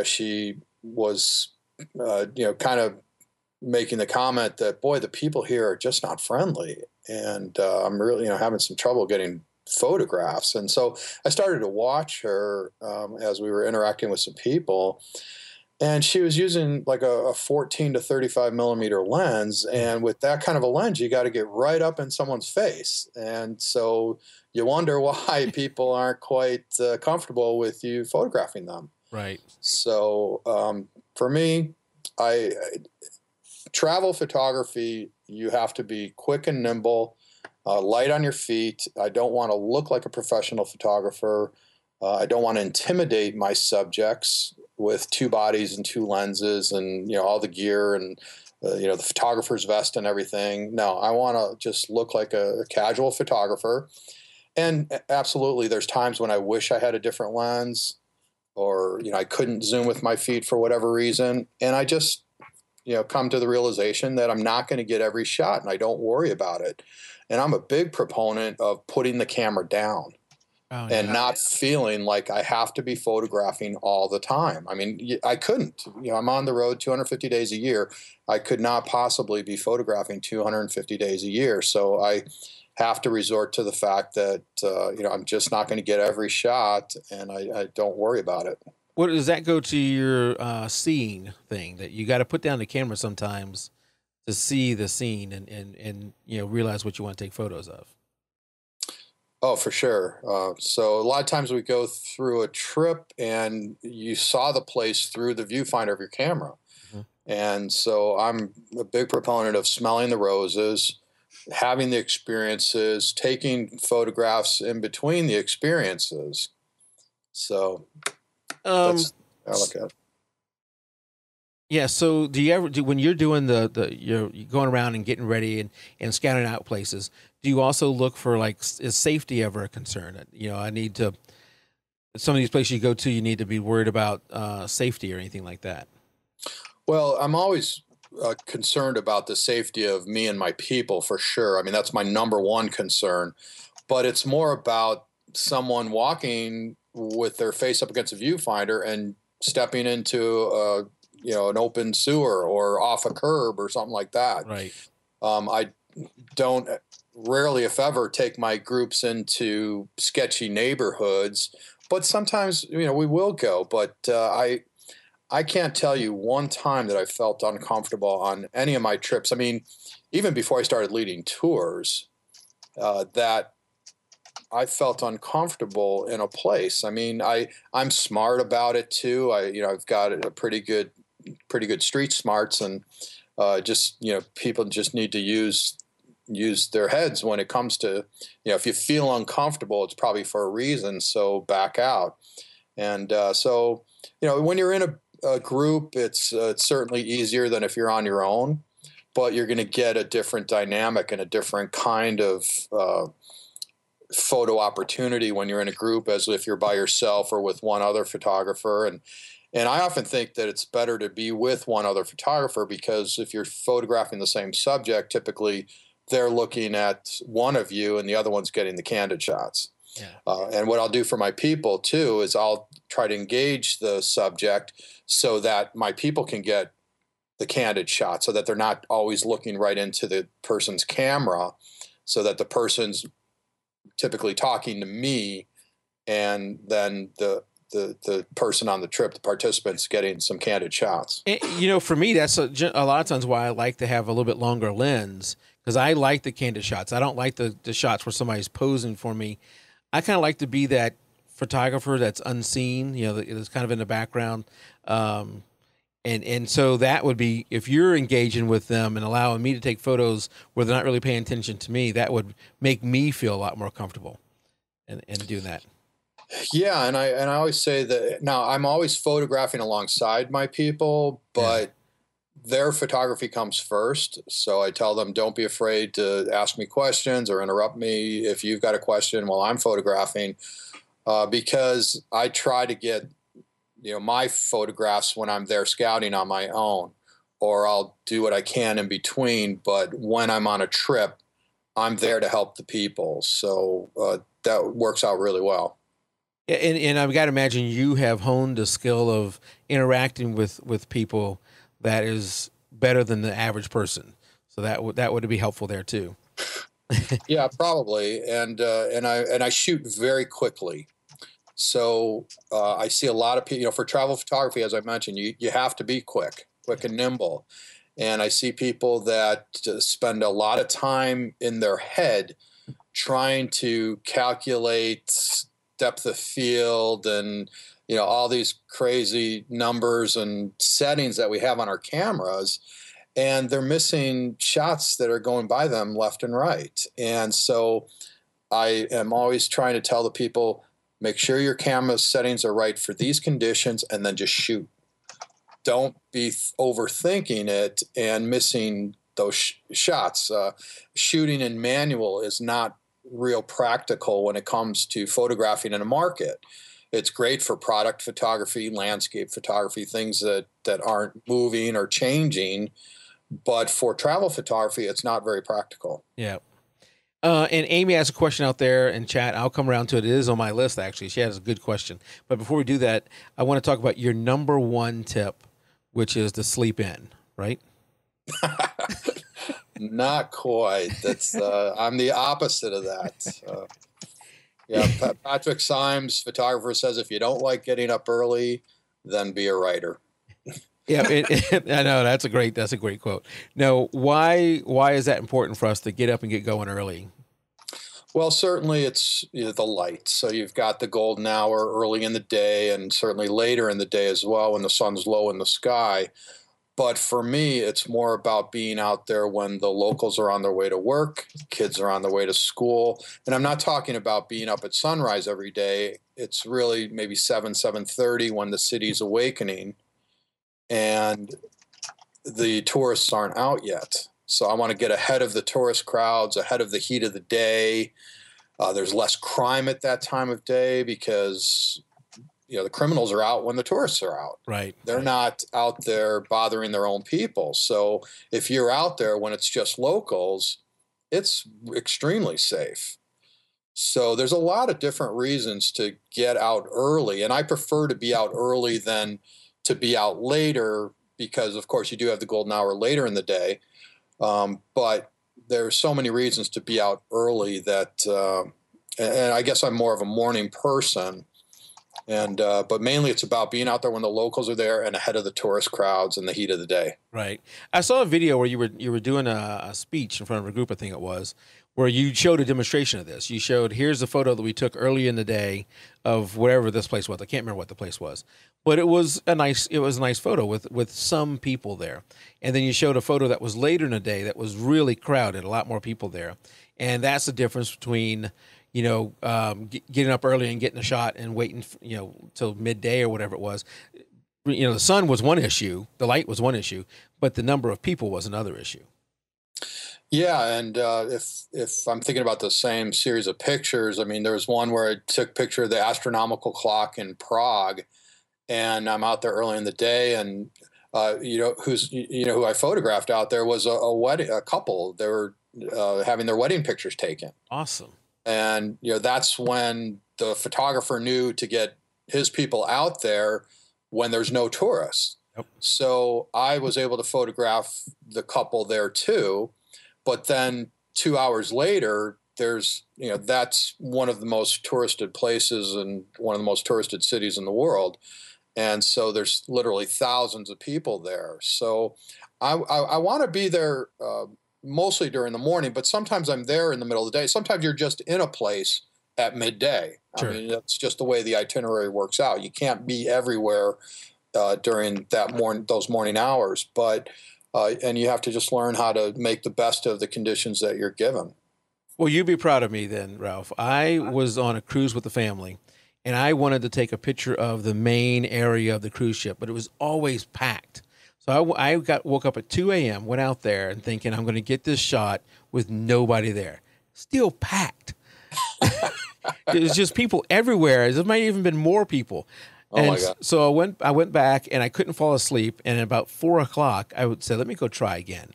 B: she was, kind of making the comment that, boy, the people here are just not friendly. And I'm really, having some trouble getting photographs. And so I started to watch her as we were interacting with some people. And she was using like a 14 to 35 millimeter lens. And with that kind of a lens, you got to get right up in someone's face. And so you wonder why people aren't quite comfortable with you photographing them.
A: Right.
B: So for me, I travel photography, you have to be quick and nimble, light on your feet. I don't want to look like a professional photographer. I don't want to intimidate my subjects with two bodies and two lenses and all the gear and the photographer's vest and everything. No, I want to just look like a casual photographer. And absolutely, there's times when I wish I had a different lens, or I couldn't zoom with my feet for whatever reason, and I just come to the realization that I'm not going to get every shot, and I don't worry about it. And I'm a big proponent of putting the camera down. Oh, yeah. And not feeling like I have to be photographing all the time. I mean, I couldn't. I'm on the road 250 days a year. I could not possibly be photographing 250 days a year. So I have to resort to the fact that I'm just not going to get every shot, and I don't worry about it.
A: What does that go to your seeing thing, that you got to put down the camera sometimes to see the scene and realize what you want to take photos of?
B: Oh, for sure. So a lot of times we go through a trip and you saw the place through the viewfinder of your camera. Mm-hmm. And so I'm a big proponent of smelling the roses, having the experiences, taking photographs in between the experiences. So that's how I look at it.
A: Yeah. So do you ever when you're doing you're going around and getting ready and scouting out places, do you also look for, like, is safety ever a concern? I need to, some of these places you go to, you need to be worried about safety or anything like that?
B: Well, I'm always concerned about the safety of me and my people, for sure. I mean, that's my number one concern. But it's more about someone walking with their face up against a viewfinder and stepping into an open sewer or off a curb or something like that.
A: Right.
B: I don't rarely, if ever, take my groups into sketchy neighborhoods, but sometimes we will go. But I can't tell you one time that I felt uncomfortable on any of my trips. I mean, even before I started leading tours, that I felt uncomfortable in a place. I mean, I'm smart about it too. I've got a pretty good street smarts, and people just need to use their heads when it comes to, if you feel uncomfortable, it's probably for a reason. So back out. And so when you're in a group, it's certainly easier than if you're on your own, but you're going to get a different dynamic and a different kind of photo opportunity when you're in a group as if you're by yourself or with one other photographer. And I often think that it's better to be with one other photographer, because if you're photographing the same subject, typically they're looking at one of you and the other one's getting the candid shots. Yeah. And what I'll do for my people too is I'll try to engage the subject so that my people can get the candid shot, so that they're not always looking right into the person's camera, so that the person's typically talking to me, and then the person on the trip, the participants, getting some candid shots.
A: And, for me, that's a lot of times why I like to have a little bit longer lens, because I like the candid shots. I don't like the shots where somebody's posing for me. I kind of like to be that photographer that's unseen, that's kind of in the background. And so that would be, if you're engaging with them and allowing me to take photos where they're not really paying attention to me, that would make me feel a lot more comfortable in doing that.
B: Yeah, and I always say that now I'm always photographing alongside my people, but their photography comes first. So I tell them, don't be afraid to ask me questions or interrupt me if you've got a question while I'm photographing, because I try to get my photographs when I'm there scouting on my own, or I'll do what I can in between. But when I'm on a trip, I'm there to help the people. So that works out really well.
A: And I've got to imagine you have honed a skill of interacting with people that is better than the average person. So that would be helpful there too.
B: Yeah, probably. And I shoot very quickly. So I see a lot of people, for travel photography, as I mentioned, you have to be quick and nimble. And I see people that spend a lot of time in their head trying to calculate depth of field and all these crazy numbers and settings that we have on our cameras, and they're missing shots that are going by them left and right. And so I am always trying to tell the people, make sure your camera settings are right for these conditions, and then just shoot. Don't be overthinking it and missing those shots. Shooting in manual is not real practical when it comes to photographing in a market. It's great for product photography, landscape photography, things that aren't moving or changing. But for travel photography, it's not very practical.
A: Yeah. And Amy asked a question out there in chat. I'll come around to it. It is on my list, actually. She has a good question. But before we do that, I want to talk about your number one tip, which is to sleep in, right?
B: Not quite. That's I'm the opposite of that. Yeah, Patrick Symes, photographer, says if you don't like getting up early, then be a writer.
A: Yeah, I know that's a great quote. No, why is that important for us to get up and get going early?
B: Well, certainly it's the light. So you've got the golden hour early in the day, and certainly later in the day as well when the sun's low in the sky. But for me, it's more about being out there when the locals are on their way to work, kids are on their way to school. And I'm not talking about being up at sunrise every day. It's really maybe 7:30 when the city's awakening and the tourists aren't out yet. So I want to get ahead of the tourist crowds, ahead of the heat of the day. There's less crime at that time of day because the criminals are out when the tourists are out.
A: Right.
B: They're not out there bothering their own people. So if you're out there when it's just locals, it's extremely safe. So there's a lot of different reasons to get out early. And I prefer to be out early than to be out later because, of course, you do have the golden hour later in the day. But there's so many reasons to be out early that, and I guess I'm more of a morning person. And but mainly it's about being out there when the locals are there and ahead of the tourist crowds in the heat of the day.
A: Right. I saw a video where you were doing a speech in front of a group, I think it was, where you showed a demonstration of this. You showed, here's a photo that we took early in the day of whatever this place was. I can't remember what the place was, but it was a nice photo with some people there. And then you showed a photo that was later in the day that was really crowded, a lot more people there. And that's the difference between getting up early and getting a shot and waiting, till midday or whatever it was. The sun was one issue, the light was one issue, but the number of people was another issue.
B: Yeah, and if I'm thinking about the same series of pictures, I mean, there was one where I took a picture of the astronomical clock in Prague, and I'm out there early in the day, and who I photographed out there was a couple. They were having their wedding pictures taken.
A: Awesome.
B: And that's when the photographer knew to get his people out there when there's no tourists.
A: Yep.
B: So I was able to photograph the couple there too. But then 2 hours later, there's that's one of the most touristed places and one of the most touristed cities in the world. And so there's literally thousands of people there. So I want to be there mostly during the morning, but sometimes I'm there in the middle of the day. Sometimes you're just in a place at midday. Sure. I mean, that's just the way the itinerary works out. You can't be everywhere during those morning hours, but and you have to just learn how to make the best of the conditions that you're given.
A: Well, you'd be proud of me then, Ralph. I was on a cruise with the family, and I wanted to take a picture of the main area of the cruise ship, but it was always packed. So I woke up at 2 a.m., went out there and thinking I'm going to get this shot with nobody there. Still packed. There's just people everywhere. There might have even been more people.
B: Oh my God.
A: So I went back and I couldn't fall asleep. And at about 4 o'clock, I would say, let me go try again.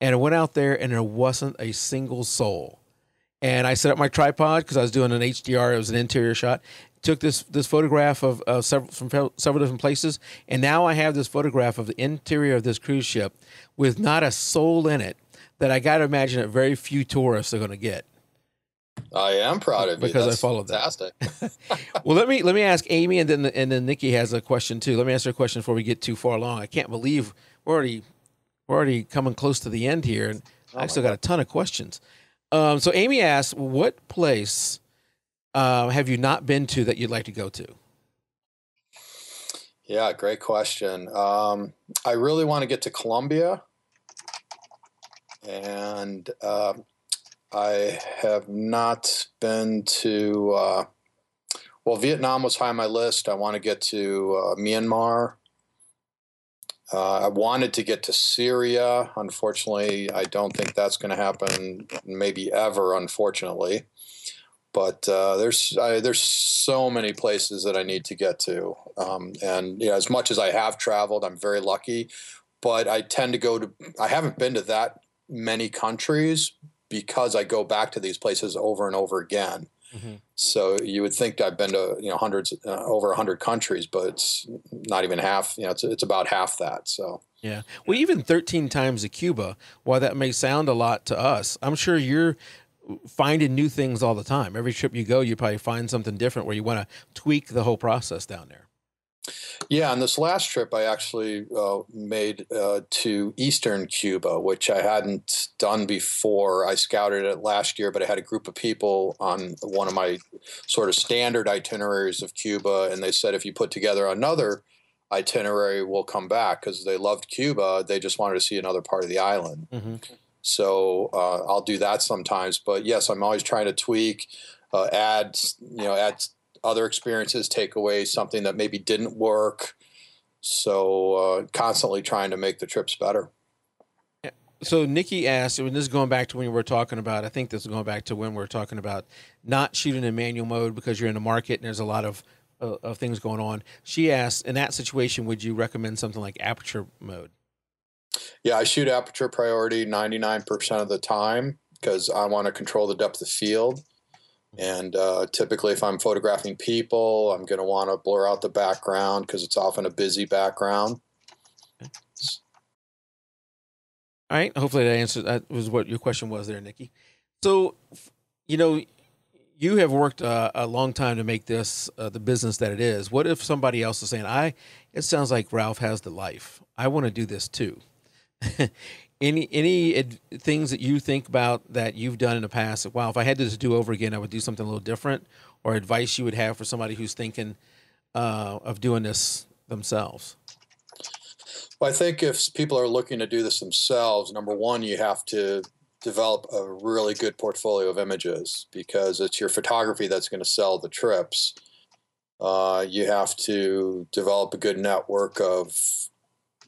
A: And I went out there and there wasn't a single soul. and I set up my tripod because I was doing an HDR. It was an interior shot. Took this photograph of several different places, and now I have this photograph of the interior of this cruise ship with not a soul in it. That I got to imagine that very few tourists are going to get.
B: I am proud of you
A: because
B: That's
A: I followed
B: fantastic.
A: that. Well, let me ask Amy, and then Nikki has a question too. Let me ask her a question before we get too far along. I can't believe we're already coming close to the end here, and I still got a ton of questions. So Amy asks, what place have you not been to that you'd like to go to?
B: Yeah, great question. I really want to get to Colombia, and I have not been to, well, Vietnam was high on my list. I want to get to Myanmar. I wanted to get to Syria. Unfortunately, I don't think that's going to happen, maybe ever, unfortunately. But there's so many places that I need to get to. And as much as I have traveled, I'm very lucky. But I tend to I haven't been to that many countries because I go back to these places over and over again. Mm-hmm. So you would think I've been to hundreds, over 100 countries, but it's not even half. It's about half that. So
A: yeah, well, even 13 times to Cuba. While that may sound a lot to us, I'm sure you're finding new things all the time. Every trip you go, you probably find something different where you want to tweak the whole process down there.
B: Yeah, on this last trip, I actually made to eastern Cuba, which I hadn't done before. I scouted it last year, but I had a group of people on one of my sort of standard itineraries of Cuba, and they said if you put together another itinerary, we'll come back because they loved Cuba. They just wanted to see another part of the island. Mm-hmm. So I'll do that sometimes. But yes, I'm always trying to tweak, add other experiences, take away something that maybe didn't work. So constantly trying to make the trips better.
A: So Nikki asked, and this is going back to when we were talking about, I think this is going back to when we were talking about not shooting in manual mode because you're in the market and there's a lot of things going on. She asked, in that situation, would you recommend something like aperture mode?
B: Yeah, I shoot aperture priority 99% of the time because I want to control the depth of field. And typically, if I'm photographing people, I'm going to want to blur out the background because it's often a busy background.
A: All right. Hopefully that was what your question was there, Nikki. So, you have worked a long time to make this the business that it is. What if somebody else is saying, it sounds like Ralph has the life. I want to do this too. Any things that you think about that you've done in the past? Wow, if I had to do over again, I would do something a little different. Or advice you would have for somebody who's thinking of doing this themselves?
B: Well, I think if people are looking to do this themselves, number one, you have to develop a really good portfolio of images because it's your photography that's going to sell the trips. You have to develop a good network of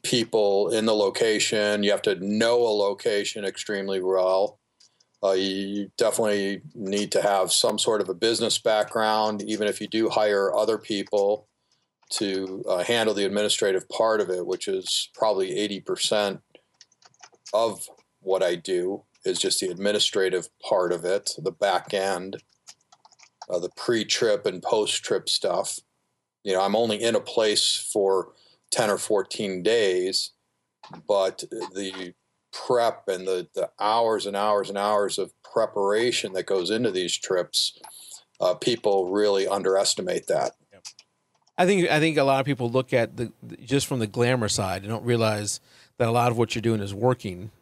B: people in the location. You have to know a location extremely well. You definitely need to have some sort of a business background, even if you do hire other people to handle the administrative part of it, which is probably 80% of what I do is just the administrative part of it, the back end, the pre-trip and post-trip stuff. I'm only in a place for 10 or 14 days, but the prep and the hours and hours and hours of preparation that goes into these trips, people really underestimate that.
A: I think a lot of people look at just from the glamour side and don't realize that a lot of what you're doing is working.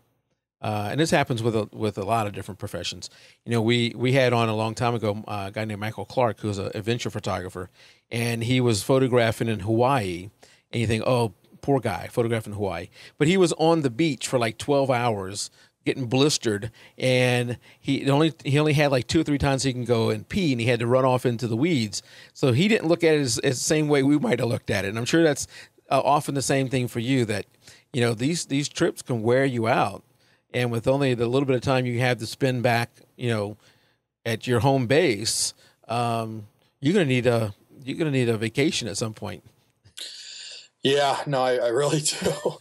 A: And this happens with a lot of different professions. We had on a long time ago a guy named Michael Clark, who's an adventure photographer, and he was photographing in Hawaii. And you think, oh, poor guy, photographing Hawaii. But he was on the beach for like 12 hours getting blistered, and he only had like 2 or 3 times he can go and pee, and he had to run off into the weeds. So he didn't look at it as the same way we might have looked at it. And I'm sure that's often the same thing for you, that these trips can wear you out, and with only the little bit of time you have to spend back at your home base, you're gonna need a vacation at some point.
B: Yeah, no, I really do.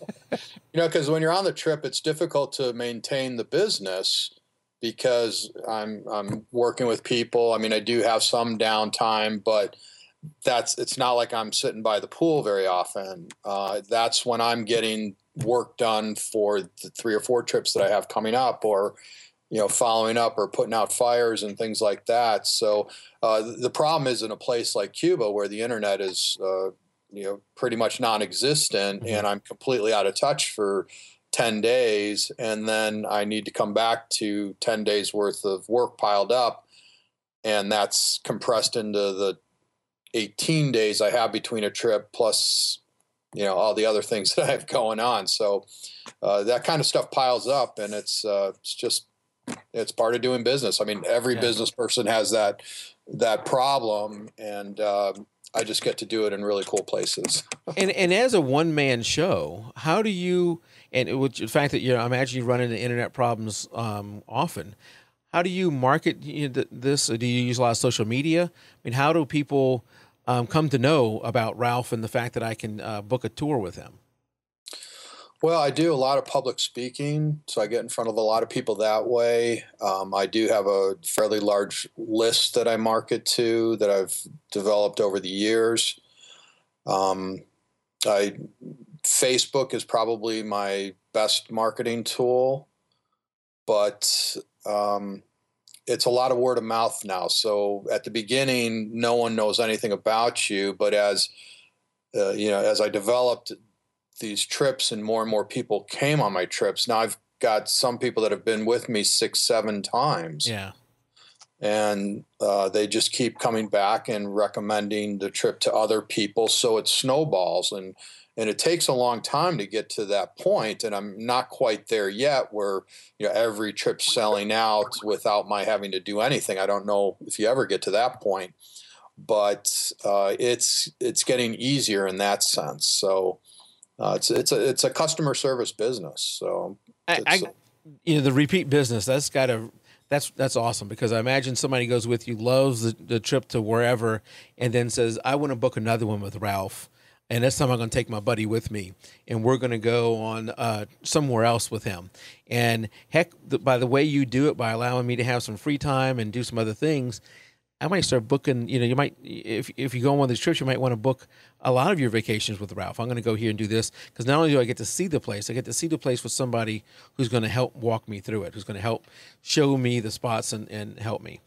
B: Because when you're on the trip, it's difficult to maintain the business because I'm working with people. I mean, I do have some downtime, but it's not like I'm sitting by the pool very often. That's when I'm getting work done for the 3 or 4 trips that I have coming up, or following up or putting out fires and things like that. So the problem is in a place like Cuba where the internet is pretty much non-existent, and I'm completely out of touch for 10 days, and then I need to come back to 10 days worth of work piled up, and that's compressed into the 18 days I have between a trip, plus all the other things that I have going on. So that kind of stuff piles up, and it's part of doing business. I mean, every business person has that problem, and I just get to do it in really cool places.
A: And as a one-man show, how do you, and with the fact that I imagine you run into internet problems often, how do you market this? Do you use a lot of social media? I mean, how do people come to know about Ralph and the fact that I can book a tour with him?
B: Well, I do a lot of public speaking, so I get in front of a lot of people that way. I do have a fairly large list that I market to that I've developed over the years. Facebook is probably my best marketing tool, but it's a lot of word of mouth now. So at the beginning, no one knows anything about you, but as I developed these trips and more people came on my trips, now I've got some people that have been with me 6, 7 times.
A: Yeah.
B: And they just keep coming back and recommending the trip to other people. So it snowballs, and it takes a long time to get to that point. And I'm not quite there yet where, every trip's selling out without my having to do anything. I don't know if you ever get to that point, but it's getting easier in that sense. So it's a customer service business. So
A: the repeat business, that's awesome, because I imagine somebody goes with you, loves the trip to wherever, and then says, I want to book another one with Ralph, and this time I'm going to take my buddy with me, and we're going to go on somewhere else with him. And heck, by the way you do it, by allowing me to have some free time and do some other things, I might start booking, you might, if you go on one of these trips, you might want to book a lot of your vacations with Ralph. I'm going to go here and do this, because not only do I get to see the place, I get to see the place with somebody who's going to help walk me through it, who's going to help show me the spots and help me.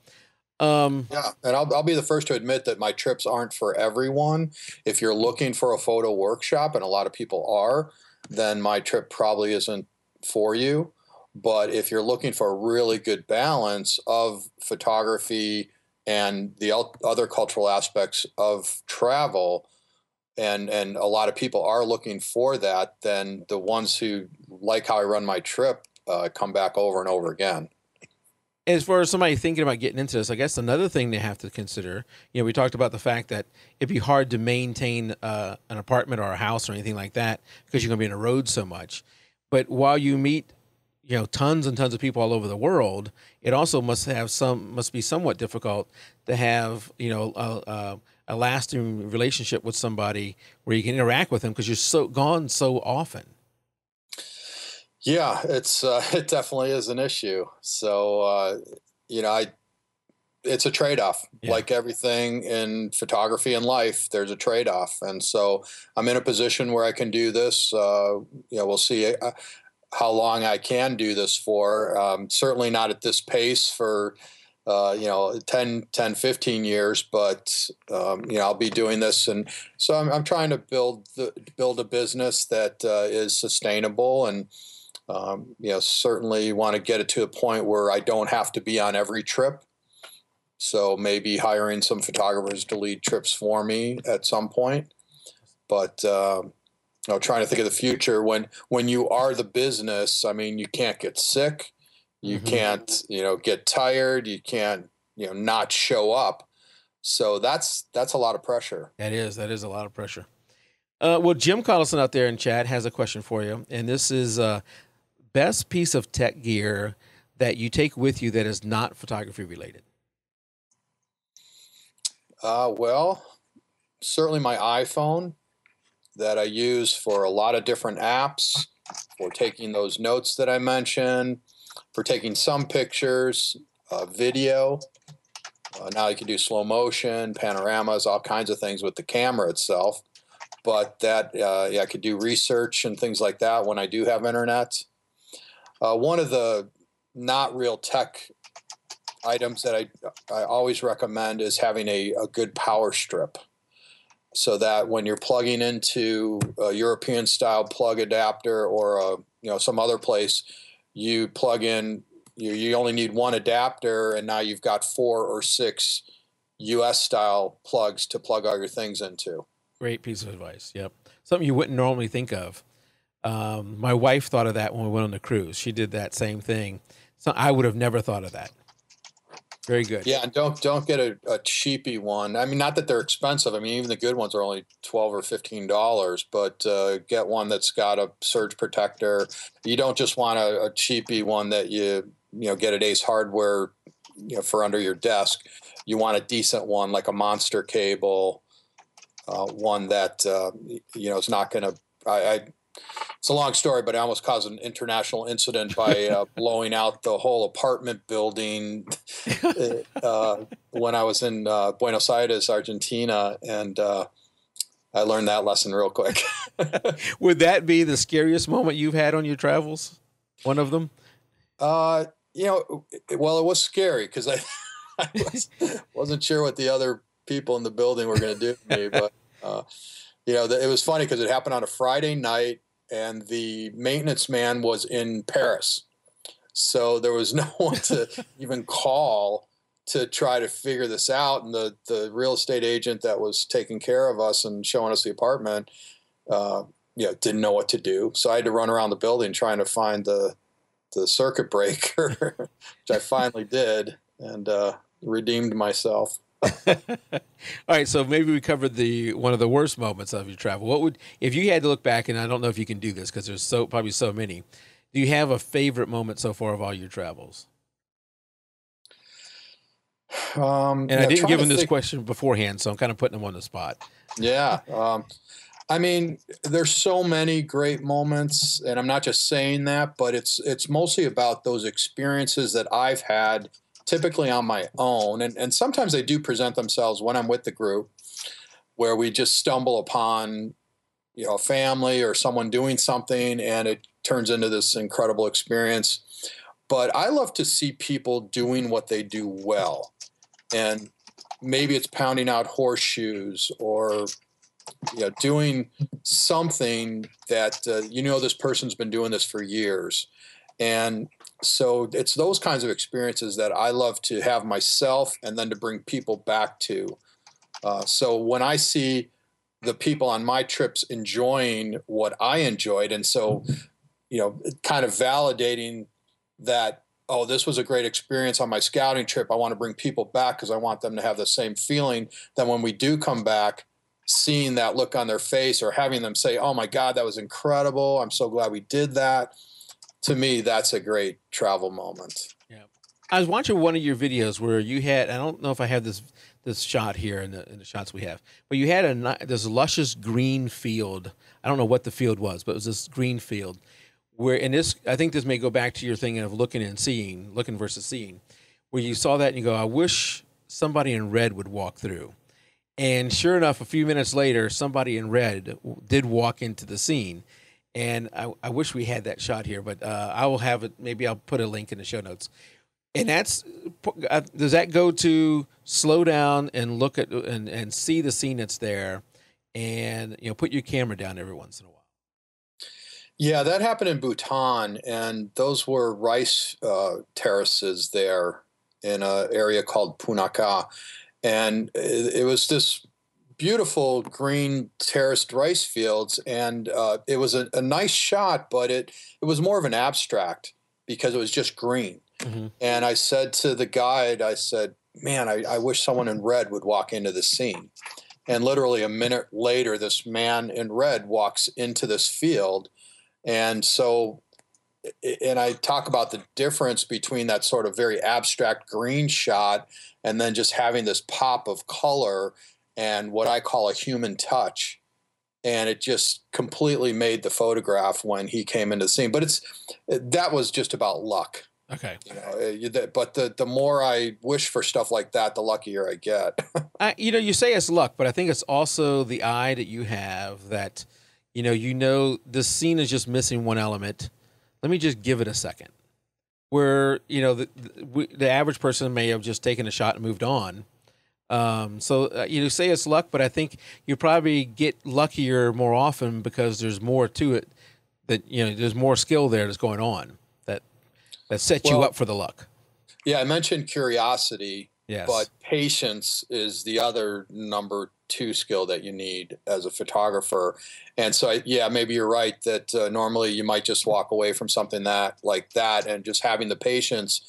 B: Yeah, and I'll be the first to admit that my trips aren't for everyone. If you're looking for a photo workshop, and a lot of people are, then my trip probably isn't for you. But if you're looking for a really good balance of photography and the other cultural aspects of travel, and a lot of people are looking for that, then the ones who like how I run my trip come back over and over again.
A: As far as somebody thinking about getting into this, I guess another thing they have to consider, we talked about the fact that it'd be hard to maintain an apartment or a house or anything like that because you're going to be on the road so much. But while you meet, tons and tons of people all over the world, it also must be somewhat difficult to have, a lasting relationship with somebody where you can interact with them because you're gone so often.
B: Yeah, it definitely is an issue. So, it's a trade-off.
A: Yeah.
B: Like everything in photography and life, there's a trade-off. And so I'm in a position where I can do this. We'll see how long I can do this for. Certainly not at this pace for 10, 15 years, but I'll be doing this. And so I'm trying to build a business that is sustainable, and certainly want to get it to a point where I don't have to be on every trip. So maybe hiring some photographers to lead trips for me at some point. But trying to think of the future when you are the business. I mean, you can't get sick, you can't get tired, you can't not show up. So that's a lot of pressure.
A: That is a lot of pressure. Well, Jim Collison out there in chat has a question for you, and this is best piece of tech gear that you take with you that is not photography related.
B: Well, certainly my iPhone that I use for a lot of different apps, for taking those notes that I mentioned. for taking some pictures, video. Now you can do slow motion, panoramas, all kinds of things with the camera itself. But that, yeah, I could do research and things like that when I do have internet. One of the not real tech items that I always recommend is having a good power strip, so that when you're plugging into a European style plug adapter or some other place, you plug in, you only need one adapter, and now you've got 4 or 6 US style plugs to plug all your things into.
A: Great piece of advice. Yep. Something you wouldn't normally think of. My wife thought of that when we went on the cruise. She did that same thing. So I would have never thought of that. Very good.
B: Yeah, and don't get a cheapy one. I mean, not that they're expensive. I mean, even the good ones are only $12 or $15, but get one that's got a surge protector. You don't just want a cheapy one that you get at Ace Hardware, for under your desk. You want a decent one, like a Monster cable, one that is not going to. It's a long story, but I almost caused an international incident by blowing out the whole apartment building when I was in Buenos Aires, Argentina, and I learned that lesson real quick.
A: Would that be the scariest moment you've had on your travels? One of them?
B: Well, it was scary because I wasn't sure what the other people in the building were going to do to me, but it was funny because it happened on a Friday night, and the maintenance man was in Paris. So there was no one to even call to try to figure this out. And the real estate agent that was taking care of us and showing us the apartment, didn't know what to do. So I had to run around the building trying to find the circuit breaker, which I finally did, and redeemed myself.
A: All right, so maybe we covered one of the worst moments of your travel. If you had to look back, and I don't know if you can do this because there's probably so many. Do you have a favorite moment so far of all your travels? And I didn't give him this question beforehand, so I'm kind of putting him on the spot.
B: Yeah. I mean, there's so many great moments, and I'm not just saying that, but it's mostly about those experiences that I've had, typically on my own. And sometimes they do present themselves when I'm with the group, where we just stumble upon, a family or someone doing something, and it turns into this incredible experience. But I love to see people doing what they do well. And maybe it's pounding out horseshoes or doing something that, this person's been doing this for years. And so it's those kinds of experiences that I love to have myself and then to bring people back to. So when I see the people on my trips enjoying what I enjoyed, and so, kind of validating that, oh, this was a great experience on my scouting trip. I want to bring people back because I want them to have the same feeling. Then when we do come back, seeing that look on their face or having them say, oh my God, that was incredible. I'm so glad we did that. To me, that's a great travel moment.
A: Yeah. I was watching one of your videos where you had, I don't know if I have this shot here in the shots we have, but you had this luscious green field. I don't know what the field was, but it was this green field where, I think this may go back to your thing of looking versus seeing, where you saw that and you go, I wish somebody in red would walk through. And sure enough, a few minutes later, somebody in red did walk into the scene. And I wish we had that shot here, but I will have it. Maybe I'll put a link in the show notes. And does that go to slow down and look at and see the scene that's there, and put your camera down every once in a while?
B: Yeah, that happened in Bhutan, and those were rice terraces there in an area called Punakha, and it was this beautiful green terraced rice fields, and it was a nice shot, but it was more of an abstract because it was just green. Mm-hmm. And I said to the guide, I said, man, I wish someone in red would walk into the scene. And literally a minute later, this man in red walks into this field. And so, and I talk about the difference between that sort of very abstract green shot and then just having this pop of color and what I call a human touch. And it just completely made the photograph when he came into the scene. But that was just about luck.
A: Okay.
B: But the more I wish for stuff like that, the luckier I get.
A: You say it's luck, but I think it's also the eye that you have that, this scene is just missing one element. Let me just give it a second. Where, the average person may have just taken a shot and moved on. You say it's luck, but I think you probably get luckier more often because there's more to it that, there's more skill there that's going on that sets you up for the luck.
B: Yeah, I mentioned curiosity,
A: yes,
B: but patience is the other number 2 skill that you need as a photographer. And so, maybe you're right that normally you might just walk away from something like that, and just having the patience,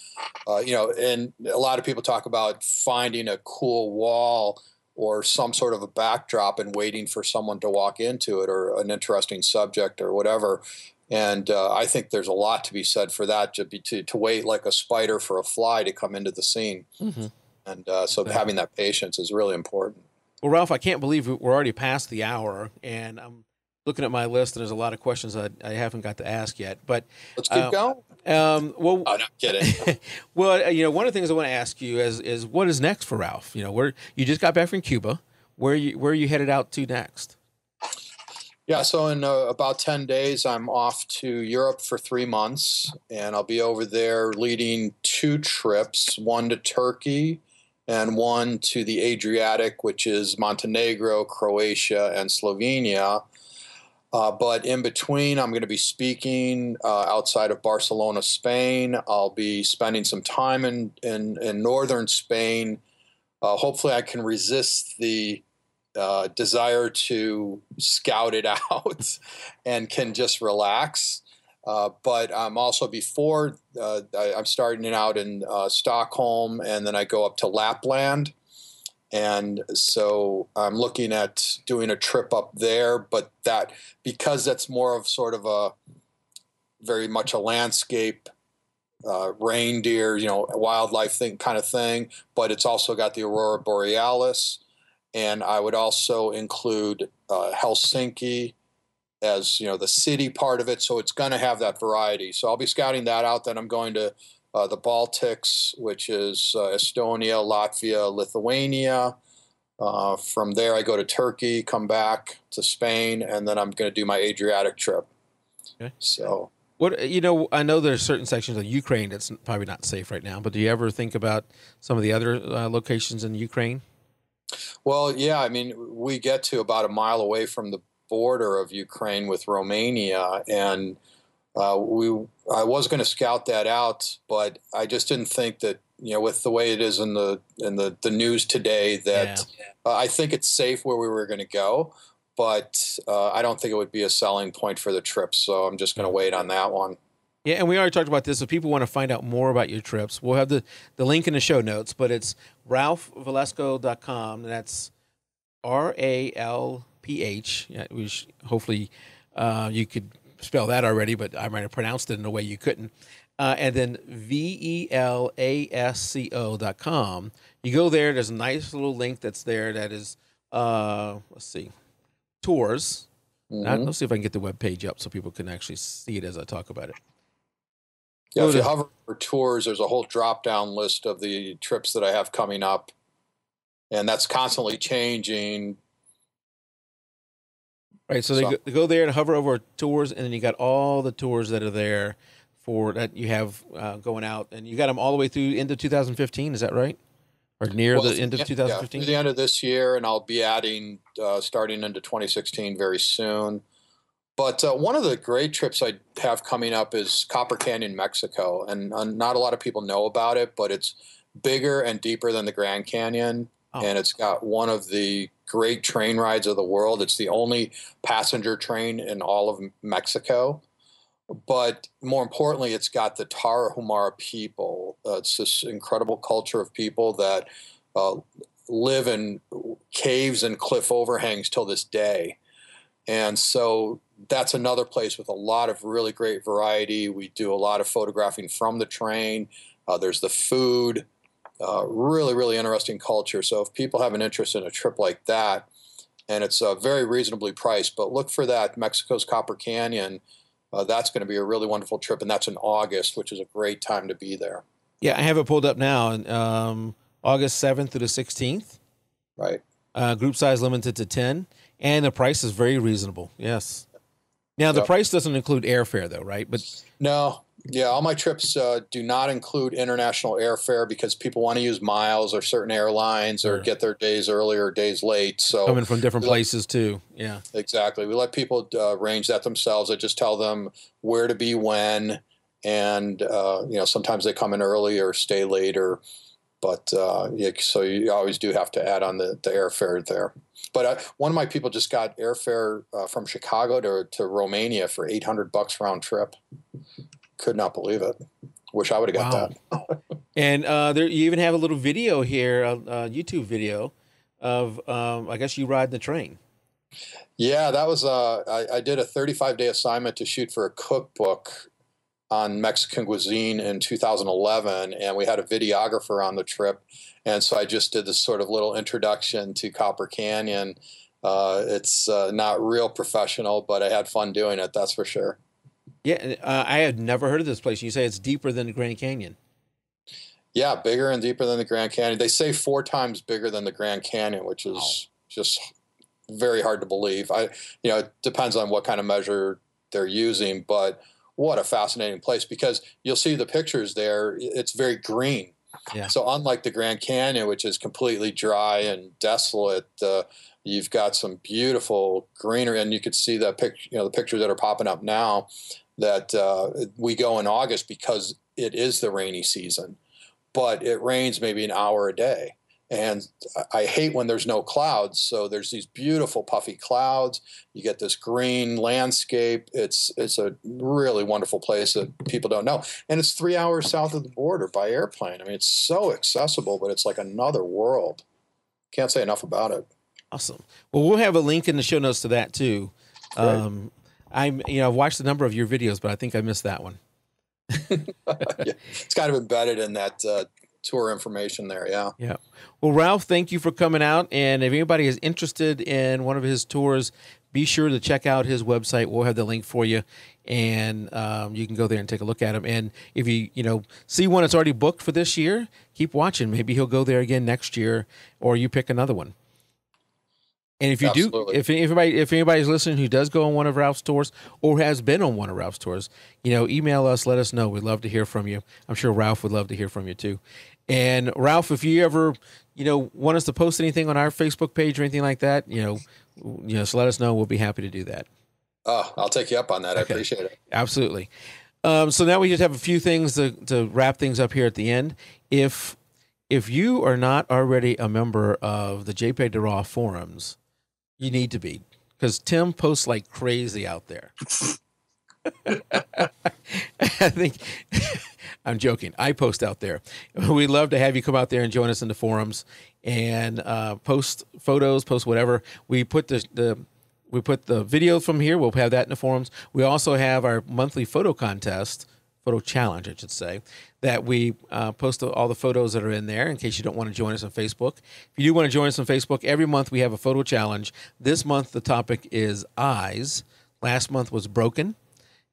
B: and a lot of people talk about finding a cool wall or some sort of a backdrop and waiting for someone to walk into it, or an interesting subject or whatever. And I think there's a lot to be said for that, to wait like a spider for a fly to come into the scene.
A: Mm-hmm.
B: And so having that patience is really important.
A: Well, Ralph, I can't believe we're already past the hour, and I'm looking at my list, and there's a lot of questions I haven't got to ask yet. But
B: let's keep going.
A: Well,
B: I'm not kidding.
A: Well, one of the things I want to ask you is what is next for Ralph? Where you just got back from Cuba, where are you headed out to next?
B: Yeah, so in about 10 days, I'm off to Europe for 3 months, and I'll be over there leading 2 trips, one to Turkey and one to the Adriatic, which is Montenegro, Croatia, and Slovenia. But in between, I'm going to be speaking outside of Barcelona, Spain. I'll be spending some time in northern Spain. Hopefully, I can resist the desire to scout it out and can just relax. But I'm also I'm starting out in Stockholm, and then I go up to Lapland. And so I'm looking at doing a trip up there, but because that's more of sort of very much a landscape, reindeer, wildlife kind of thing, but it's also got the Aurora Borealis. And I would also include Helsinki as, the city part of it. So it's going to have that variety. So I'll be scouting that out. Then I'm going to the Baltics, which is Estonia, Latvia, Lithuania. From there, I go to Turkey, come back to Spain, and then I'm going to do my Adriatic trip.
A: Okay.
B: So
A: I know there's certain sections of Ukraine that's probably not safe right now, but do you ever think about some of the other locations in Ukraine?
B: Well, yeah, I mean, we get to about a mile away from the border of Ukraine with Romania, and I was going to scout that out, but I just didn't think that, with the way it is in the news today, that I think it's safe where we were going to go, but I don't think it would be a selling point for the trip, so I'm just going to wait on that one.
A: Yeah, and we already talked about this. If people want to find out more about your trips, we'll have the link in the show notes, but it's ralphvelasco.com. That's RALPH. Yeah, hopefully you could spell that already, but I might have pronounced it in a way you couldn't. And then VELASCO.com. You go there, there's a nice little link that's there that is, let's see, tours. Mm-hmm. Let's see if I can get the web page up so people can actually see it as I talk about it.
B: Yeah, if you hover for tours, there's a whole drop-down list of the trips that I have coming up, and that's constantly changing.
A: Right, so they go there and hover over tours, and then you got all the tours that are there for that you have going out, and you got them all the way through into 2015. Is that right? Or near the end of 2015?
B: Yeah, through the end of this year, and I'll be adding starting into 2016 very soon. But one of the great trips I have coming up is Copper Canyon, Mexico. And not a lot of people know about it, but it's bigger and deeper than the Grand Canyon. Oh. And it's got one of the great train rides of the world. It's the only passenger train in all of Mexico. But more importantly, it's got the Tarahumara people. It's this incredible culture of people that live in caves and cliff overhangs till this day. And so that's another place with a lot of really great variety. We do a lot of photographing from the train. There's the food, really, really interesting culture. So if people have an interest in a trip like that, and it's very reasonably priced, but look for that Mexico's Copper Canyon. That's going to be a really wonderful trip, and that's in August, which is a great time to be there.
A: Yeah, I have it pulled up now. August 7th through the 16th.
B: Right.
A: Group size limited to 10, and the price is very reasonable. Yes. Now, the price doesn't include airfare, though, right? But
B: no. Yeah, all my trips do not include international airfare because people want to use miles or certain airlines or get their days early or days late. So
A: coming from different places, too. Yeah.
B: Exactly. We let people arrange that themselves. I just tell them where to be when, and sometimes they come in early or stay later. But so you always do have to add on the airfare there. But one of my people just got airfare from Chicago to Romania for $800 round trip. Could not believe it. Wish I would have got that.
A: And there, you even have a little video here, a YouTube video of, I guess you ride the train.
B: Yeah, that was I did a 35-day assignment to shoot for a cookbook on Mexican cuisine in 2011, and we had a videographer on the trip, and so I just did this sort of little introduction to Copper Canyon. It's not real professional, but I had fun doing it, that's for sure.
A: Yeah, I had never heard of this place. You say it's deeper than the Grand Canyon.
B: Yeah, bigger and deeper than the Grand Canyon. They say 4 times bigger than the Grand Canyon, which is just very hard to believe. It depends on what kind of measure they're using, but what a fascinating place, because you'll see the pictures there. It's very green. Yeah. So unlike the Grand Canyon, which is completely dry and desolate, you've got some beautiful greenery, and you could see the pictures that are popping up now. That we go in August because it is the rainy season, but it rains maybe an hour a day. And I hate when there's no clouds. So there's these beautiful puffy clouds. You get this green landscape. It's a really wonderful place that people don't know. And it's 3 hours south of the border by airplane. I mean, it's so accessible, but it's like another world. Can't say enough about it.
A: Awesome. Well, we'll have a link in the show notes to that too. I've watched a number of your videos, but I think I missed that one.
B: Yeah, it's kind of embedded in that tour information there. Yeah.
A: Yeah. Well, Ralph, thank you for coming out. And if anybody is interested in one of his tours, be sure to check out his website. We'll have the link for you, and you can go there and take a look at him. And if you see one that's already booked for this year, keep watching. Maybe he'll go there again next year, or you pick another one. And if you
B: Absolutely.
A: if anybody's listening who does go on one of Ralph's tours or has been on one of Ralph's tours, email us, let us know. We'd love to hear from you. I'm sure Ralph would love to hear from you too. And Ralph, if you ever, want us to post anything on our Facebook page or anything like that, so let us know. We'll be happy to do that.
B: Oh, I'll take you up on that. Okay. I appreciate it.
A: Absolutely. So now we just have a few things to wrap things up here at the end. If you are not already a member of the JPEG to RAW forums, you need to be, because Tim posts like crazy out there. I think I'm joking. I post out there. We'd love to have you come out there and join us in the forums and post photos, post whatever. We put the video from here. We'll have that in the forums. We also have our monthly photo challenge, I should say, that we post all the photos that are in there in case you don't want to join us on Facebook. If you do want to join us on Facebook, every month we have a photo challenge. This month the topic is eyes. Last month was broken.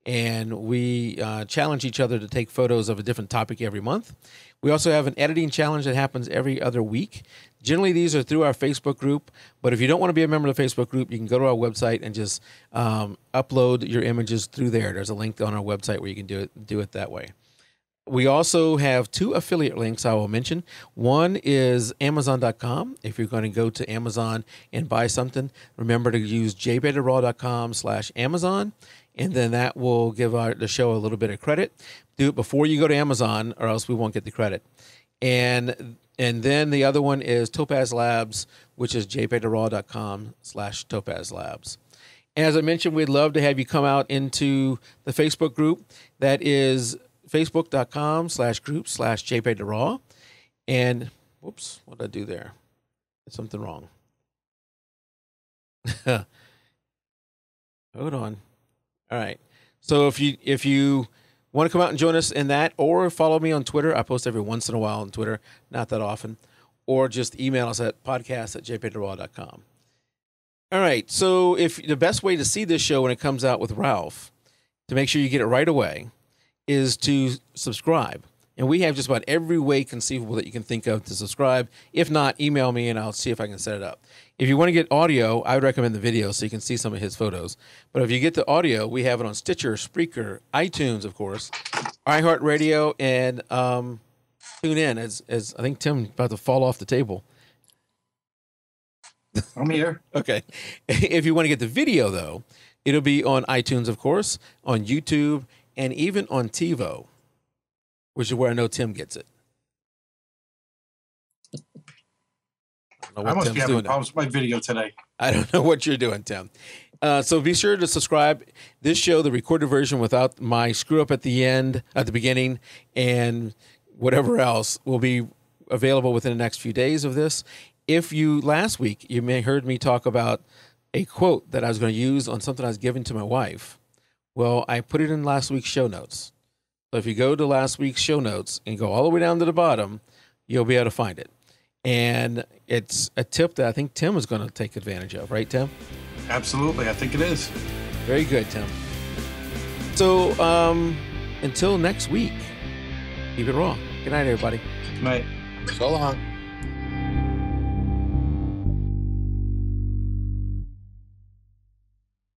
A: And we challenge each other to take photos of a different topic every month. We also have an editing challenge that happens every other week. Generally, these are through our Facebook group, but if you don't want to be a member of the Facebook group, you can go to our website and just upload your images through there. There's a link on our website where you can do it that way. We also have 2 affiliate links I will mention. One is Amazon.com. If you're going to go to Amazon and buy something, remember to use jpegtoraw.com/Amazon. And then that will give the show a little bit of credit. Do it before you go to Amazon, or else we won't get the credit. And then the other one is Topaz Labs, which is jpegtoraw.com/Topaz Labs. And as I mentioned, we'd love to have you come out into the Facebook group. That is facebook.com/group/jpegtoraw. And whoops, what did I do there? Did something wrong. Hold on. All right. So if you want to come out and join us in that, or follow me on Twitter, I post every once in a while on Twitter, not that often, or just email us at podcast@jpegtoraw.com. All right. So if the best way to see this show when it comes out with Ralph to make sure you get it right away is to subscribe. And we have just about every way conceivable that you can think of to subscribe. If not, email me and I'll see if I can set it up. If you want to get audio, I would recommend the video so you can see some of his photos. But if you get the audio, we have it on Stitcher, Spreaker, iTunes, of course, iHeartRadio, and tune in as I think Tim's about to fall off the table.
C: I'm here.
A: Okay. If you want to get the video, though, it'll be on iTunes, of course, on YouTube, and even on TiVo, which is where I know Tim gets it.
C: I must be having problems with my video today.
A: I don't know what you're doing, Tim. So be sure to subscribe. This show, the recorded version without my screw up at the beginning, and whatever else will be available within the next few days of this. Last week, you may have heard me talk about a quote that I was going to use on something I was giving to my wife. Well, I put it in last week's show notes. So if you go to last week's show notes and go all the way down to the bottom, you'll be able to find it. And it's a tip that I think Tim is going to take advantage of. Right, Tim?
C: Absolutely. I think it is.
A: Very good, Tim. So until next week, keep it raw. Good night, everybody.
C: Good night.
B: So long.